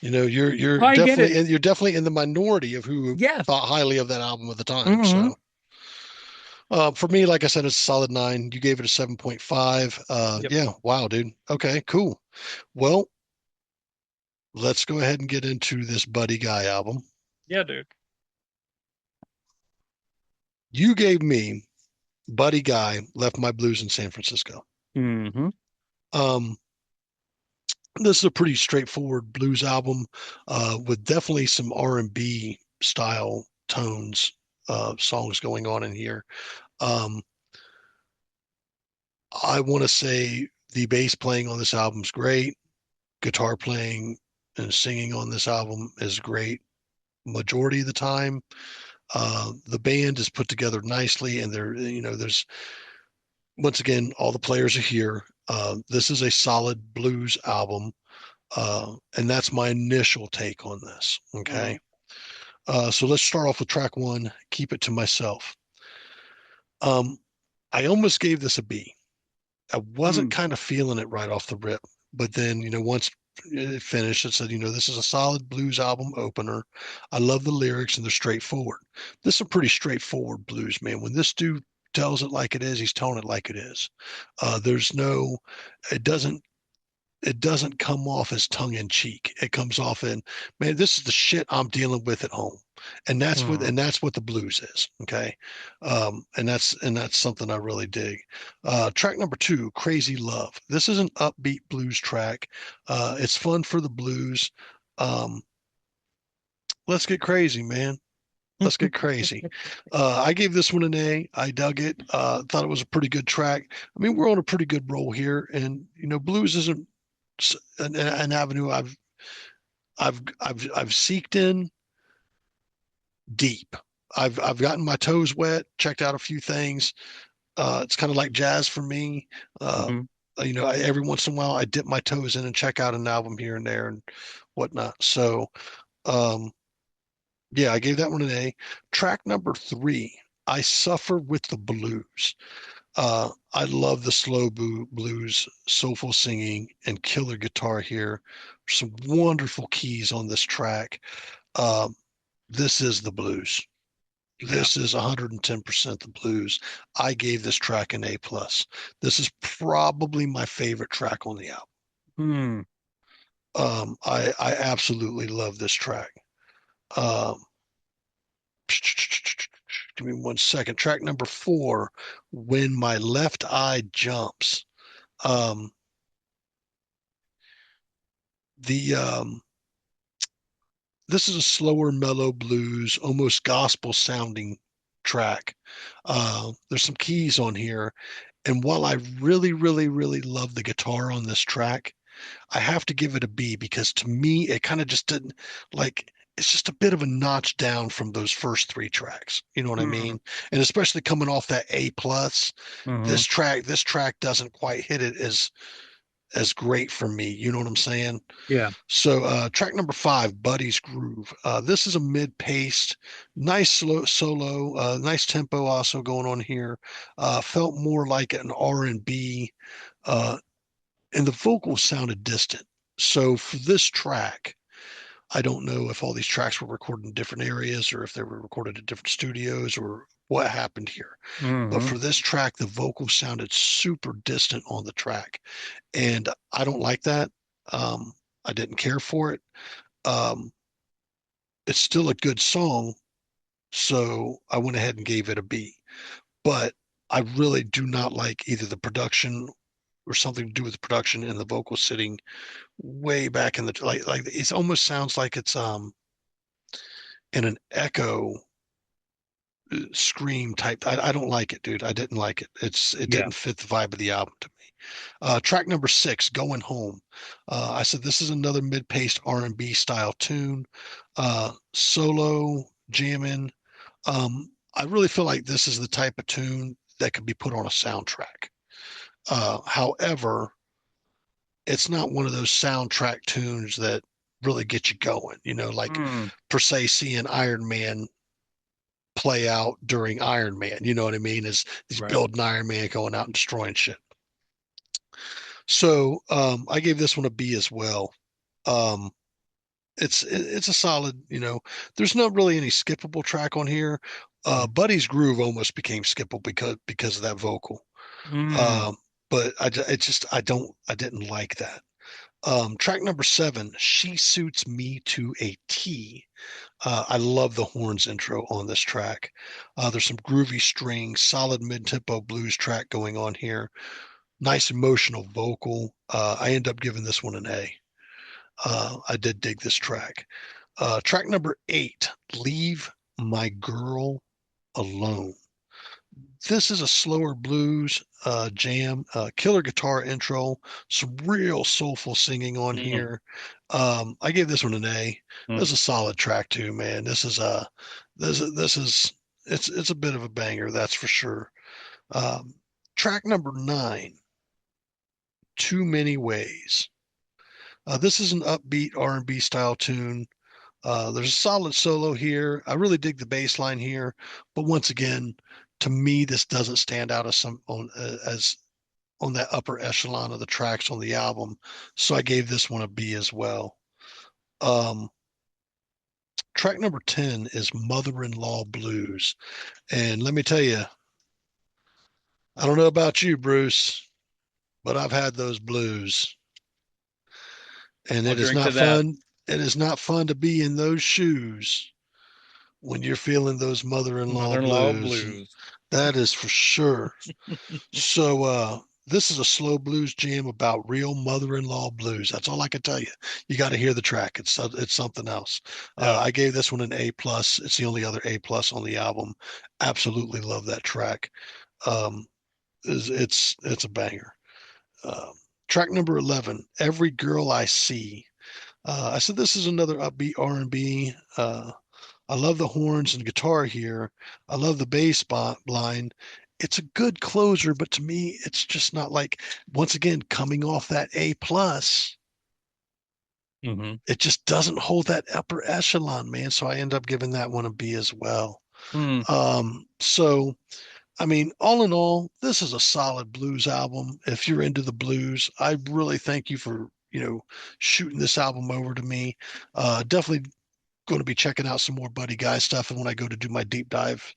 you're I get it. you're definitely in the minority of who Yeah. thought highly of that album at the time. Hmm. So, for me, like I said, it's a solid 9. You gave it a 7.5. Yep. Yeah. Wow, dude. Okay, cool. Well, let's go ahead and get into this Buddy Guy album. Yeah, dude. You gave me Buddy Guy Left My Blues in San Francisco. Hmm. Um, this is a pretty straightforward blues album, with definitely some R&B style tones, songs going on in here. Um, I want to say the bass playing on this album is great. Guitar playing and singing on this album is great majority of the time. The band is put together nicely, and there's once again all the players are here. This is a solid blues album, and that's my initial take on this. Hmm. Okay, so let's start off with track 1. Keep It to Myself. Um, I almost gave this a B. I wasn't Mm. kind of feeling it right off the rip, but then once it finished, it said, this is a solid blues album opener. I love the lyrics and they're straightforward. This is a pretty straightforward blues, man. When this dude tells it like it is, he's telling it like it is. There's no, it doesn't it doesn't come off as tongue in cheek. It comes off in, man, this is the shit I'm dealing with at home. Mm. And that's what the blues is. Okay. And that's something I really dig. Track number 2, Crazy Love. This is an upbeat blues track. It's fun for the blues. Um, let's get crazy, man. Let's get crazy. I gave this one an A. I dug it. Thought it was a pretty good track. I mean, we're on a pretty good roll here, and blues isn't an avenue I've seeked in deep. I've gotten my toes wet, checked out a few things. It's kind of like jazz for me. Uh, Hmm. every once in a while I dip my toes in and check out an album here and there and whatnot. So, um, yeah, I gave that one an A. Track number 3, I Suffer with the Blues. I love the slow blues, soulful singing, and killer guitar here. Some wonderful keys on this track. Um, this is the blues. Yeah. This is 110% the blues. I gave this track an A plus. This is probably my favorite track on the album. Mm. I absolutely love this track. Um, give me 1 second. Track number 4, When My Left Eye Jumps. Um, the This is a slower, mellow blues, almost gospel sounding track. There's some keys on here. And while I really, really, really love the guitar on this track, I have to give it a B because to me, it kind of just didn't like, it's just a bit of a notch down from those first 3 tracks. You know what I Mm. mean? And especially coming off that A plus, Hmm. this track doesn't quite hit it as great for me. You know what I'm saying? Yeah. So track number 5, Buddy's Groove. This is a mid-paced, nice slow solo, nice tempo also going on here. Felt more like an R&B, uh, and the vocals sounded distant. So for this track, I don't know if all these tracks were recorded in different areas or if they were recorded at different studios or what happened here. But Hmm. for this track, the vocals sounded super distant on the track, and I don't like that. Um, I didn't care for it. Um, it's still a good song, so I went ahead and gave it a B. But I really do not like either the production or something to do with the production and the vocal sitting way back in the like it almost sounds like it's in an echo scream type. I don't like it, dude. I didn't like it. It Yeah. didn't fit the vibe of the album to me. Track number 6, Going Home. I said this is another mid-paced R&B style tune. Solo jamming. I really feel like this is the type of tune that could be put on a soundtrack. However, it's not one of those soundtrack tunes that really get you going, like Mm, per se seeing Iron Man play out during Iron Man. You know what I mean? Is he's right. building Iron Man going out and destroying shit. So I gave this one a B as well. Um, it's a solid, there's not really any skippable track on here. Mm, Buddy's Groove almost became skippable because of that vocal. mm, Um, but I didn't like that. Track number 7, She Suits Me to a T. I love the horns intro on this track. There's some groovy strings, solid mid-tempo blues track going on here. Nice emotional vocal. I end up giving this one an A. I did dig this track. Track number 8, Leave My Girl Alone. This is a slower blues jam, killer guitar intro, some real soulful singing on mm, here. I gave this one an A. mm. This is a solid track too, man. This is it's a bit of a banger, that's for sure. Um, Track number 9, Too Many Ways. This is an upbeat R&B style tune. There's a solid solo here. I really dig the bass line here, but once again, to me, this doesn't stand out as on that upper echelon of the tracks on the album. So I gave this one a B as well. Um, Track number 10 is Mother-in-Law Blues. And let me tell you, I don't know about you, Bruce, but I've had those blues. And I'll it is drink to not that. fun. It is not fun to be in those shoes when you're feeling those mother-in-law Mother-in-law blues. blues. That is for sure. So this is a slow blues jam about real mother-in-law blues. That's all I can tell you. You got to hear the track. It's something else. Yeah. I gave this one an A plus. It's the only other A plus on the album. Absolutely love that track. Um, it's a banger. Um, Track number 11, Every Girl I See. I said this is another upbeat R&B. I love the horns and guitar here. I love the bass line. It's a good closer, but to me, it's just not like, once again, coming off that A plus, Mm-hmm. it just doesn't hold that upper echelon, man. So I end up giving that one a B as well. Mm, So I mean, all in all, this is a solid blues album. If you're into the blues, I really thank you for, shooting this album over to me. Definitely going to be checking out some more Buddy Guy stuff. And when I go to do my deep dive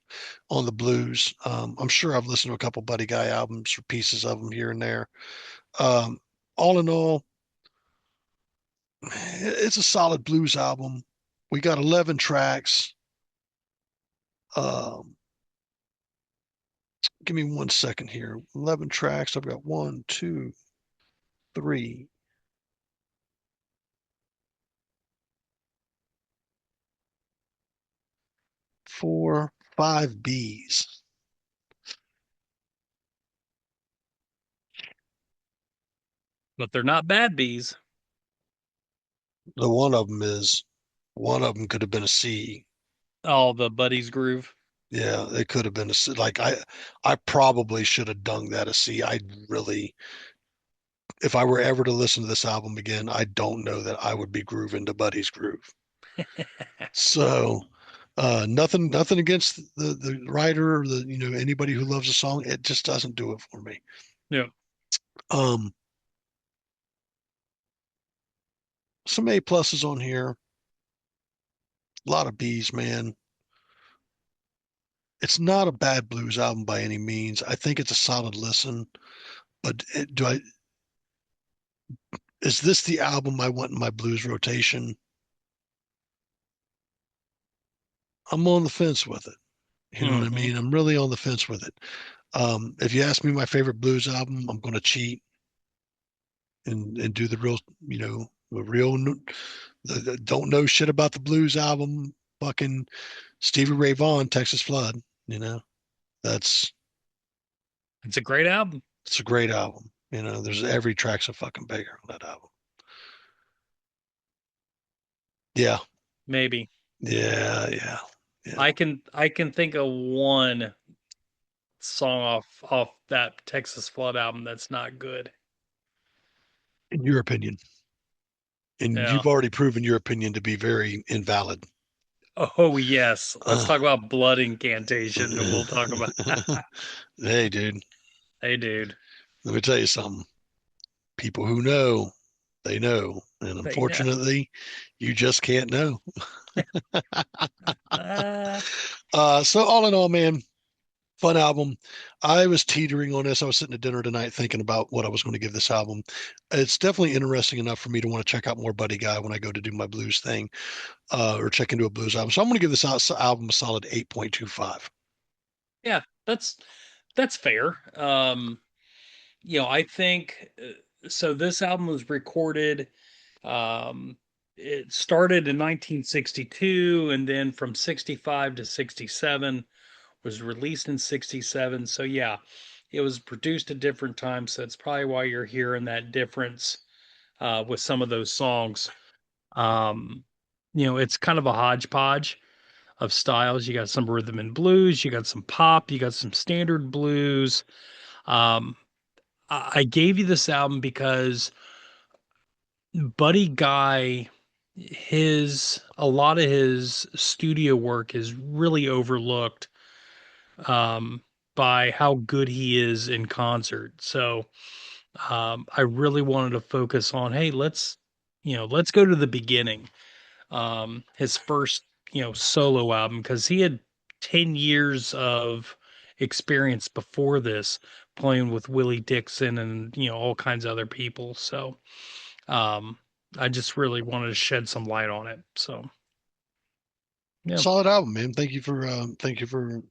on the blues, I'm sure I've listened to a couple Buddy Guy albums or pieces of them here and there. Um, all in all, it's a solid blues album. We got 11 tracks. Um, Give me 1 second here. 11 tracks. I've got one, two, three, four, five B's. but they're not bad bees. The one of them could have been a C. Oh, the Buddy's Groove. Yeah, it could have been a C. Like I probably should have dung that a C. I really, if I were ever to listen to this album again, I don't know that I would be grooving to Buddy's Groove. So, nothing against the writer or anybody who loves a song. It just doesn't do it for me. Yeah. Um, some A pluses on here. A lot of B's, man. It's not a bad blues album by any means. I think it's a solid listen, but is this the album I want in my blues rotation? I'm on the fence with it. You know what I Mm-hmm. mean? I'm really on the fence with it. If you ask me my favorite blues album, I'm going to cheat. and do the real, the real, the don't know shit about the blues album, fucking Stevie Ray Vaughan, Texas Flood. That's It's a great album. it's a great album. There's every track's a fucking banger on that album. Yeah, Maybe yeah. I can think of one song off that Texas Flood album that's not good. In your opinion, and Yeah. you've already proven your opinion to be very invalid. Oh yes. Let's Uh, talk about Blood Incantation and we'll talk about hey, dude, Hey dude. let me tell you something. People who know, they know. And They know. unfortunately, you just can't know. Uh, So all in all, man, fun album. I was teetering on this. I was sitting at dinner tonight thinking about what I was going to give this album. It's definitely interesting enough for me to want to check out more Buddy Guy when I go to do my blues thing, or check into a blues album. So I'm going to give this album a solid 8.25. yeah, that's fair. I think so this album was recorded it started in 1962 and then from 65 to 67 was released in 67. So yeah, it was produced at different times. So that's probably why you're hearing that difference with some of those songs. Um, it's kind of a hodgepodge of styles. You got some rhythm and blues, you got some pop, you got some standard blues. Um, I gave you this album because Buddy Guy, his a lot of his studio work is really overlooked by how good he is in concert. So I really wanted to focus on, hey, let's go to the beginning. His first, solo album, because he had 10 years of experience before this playing with Willie Dixon and, all kinds of other people. So um, I just really wanted to shed some light on it. So, yeah. Solid album, man. Thank you for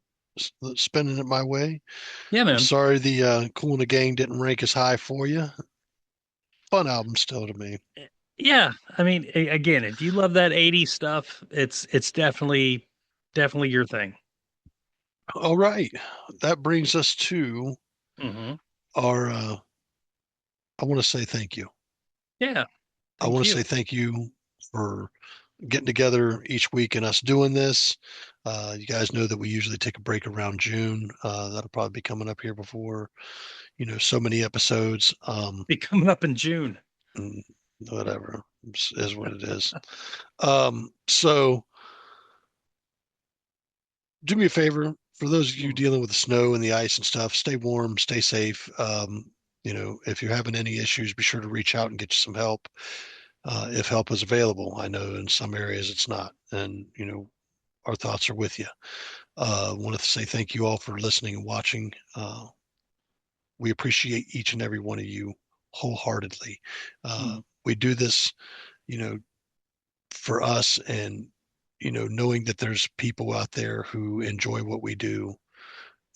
spending it my way. Yeah, I'm man. sorry the Kool the Gang didn't rank as high for you. Fun album still to me. Yeah. I mean, again, if you love that 80s stuff, it's definitely your thing. All right, that brings us to Hmm. our. I want to say thank you. Yeah. I Thank want to you. say thank you for getting together each week and us doing this. You guys know that we usually take a break around June. That'll probably be coming up here before, so many episodes. Be coming up in June. Mm, whatever is what it is. So do me a favor, for those of you Mm. dealing with the snow and the ice and stuff, stay warm, stay safe. If you're having any issues, be sure to reach out and get you some help. If help is available. I know in some areas it's not. And, our thoughts are with you. Wanted to say thank you all for listening and watching. We appreciate each and every one of you wholeheartedly. Mm. We do this, you know, for us and, knowing that there's people out there who enjoy what we do,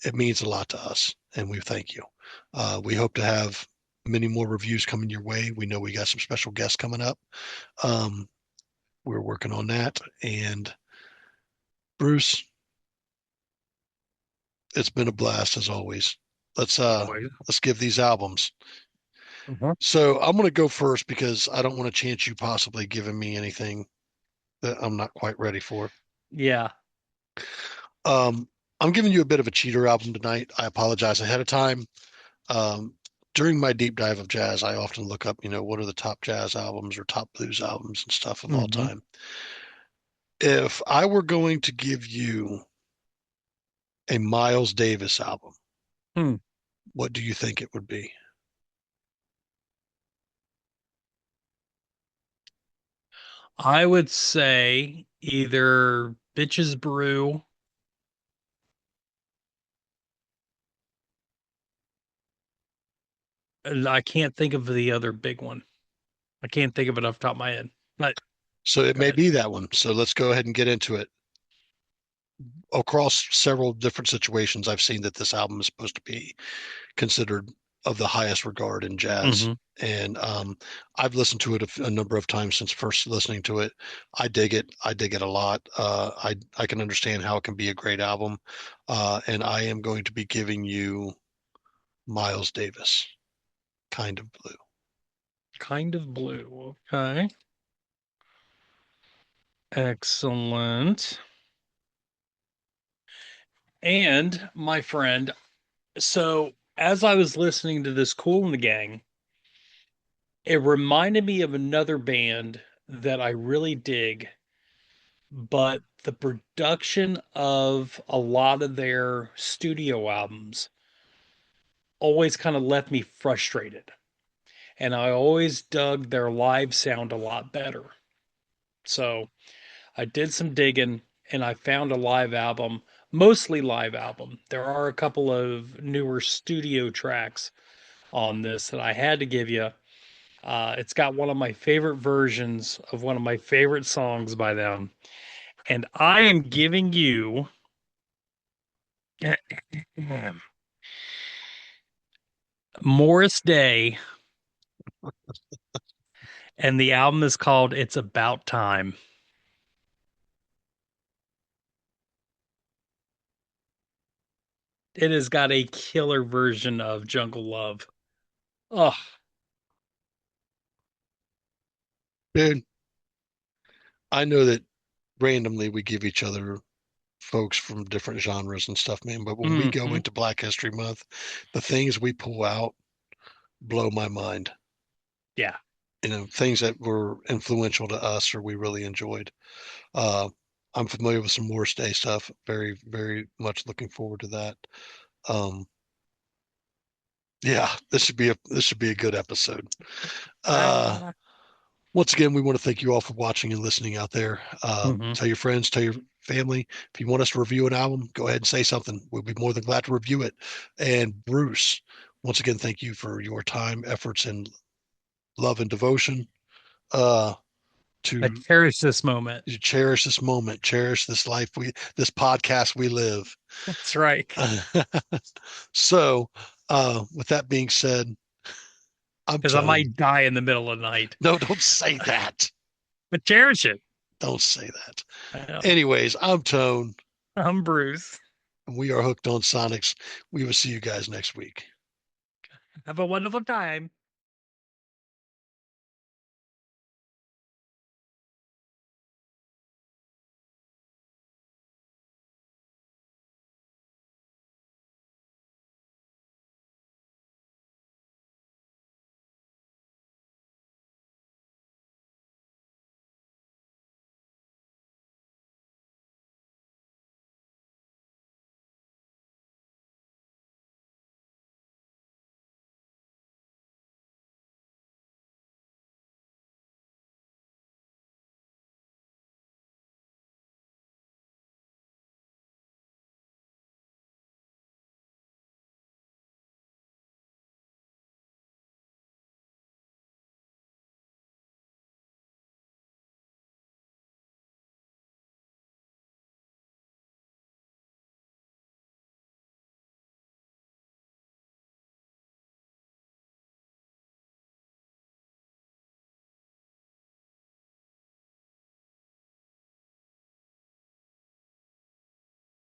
it means a lot to us. And we thank you. We hope to have many more reviews coming your way. We know we got some special guests coming up. Um, we're working on that. And Bruce, it's been a blast as always. Let's uh Always. let's give these albums. Mhm. So I'm gonna go first because I don't want to chance you possibly giving me anything that I'm not quite ready for. Yeah. Um, I'm giving you a bit of a cheater album tonight. I apologize ahead of time. Um, During my deep dive of jazz, I often look up, what are the top jazz albums or top blues albums and stuff of all Hmm. time. If I were going to give you a Miles Davis album, Hmm. what do you think it would be? I would say either Bitches Brew. And I can't think of the other big one. I can't think of it off the top of my head. But So it go may ahead. be that one. So let's go ahead and get into it. Across several different situations, I've seen that this album is supposed to be considered of the highest regard in jazz. Hmm. And I've listened to it a number of times since first listening to it. I dig it. I dig it a lot. I can understand how it can be a great album. And I am going to be giving you Miles Davis, Kind of Blue. Kind of Blue. Okay. Excellent. And my friend, so as I was listening to this Kool and the Gang, it reminded me of another band that I really dig, but the production of a lot of their studio albums always kind of left me frustrated. And I always dug their live sound a lot better. So I did some digging and I found a live album, mostly live album. There are a couple of newer studio tracks on this that I had to give you. It's got one of my favorite versions of one of my favorite songs by them. And I am giving you Morris Day, and the album is called It's About Time. It has got a killer version of Jungle Love. Oh, Dude, I know that randomly we give each other folks from different genres and stuff, man. But when we go hmm, into Black History Month, the things we pull out blow my mind. yeah. Things that were influential to us or we really enjoyed. Uh, I'm familiar with some Morris Day stuff. Very, very much looking forward to that. Um, yeah, this should be a good episode. Uh, Ah. Once again, we want to thank you all for watching and listening out there. Hmm. Tell your friends, tell your family. If you want us to review an album, go ahead and say something. We'll be more than glad to review it. And Bruce, once again, thank you for your time, efforts, and love and devotion. Uh, I to cherish this moment. cherish this moment, cherish this life this podcast we live. That's right. So, with that being said, I'm Because I Tone. might die in the middle of the night, No, don't say that. but cherish it. Don't say that. I know. Anyways, I'm Tone, I'm Bruce. and we are hooked on Sonics. We will see you guys next week. Have a wonderful time.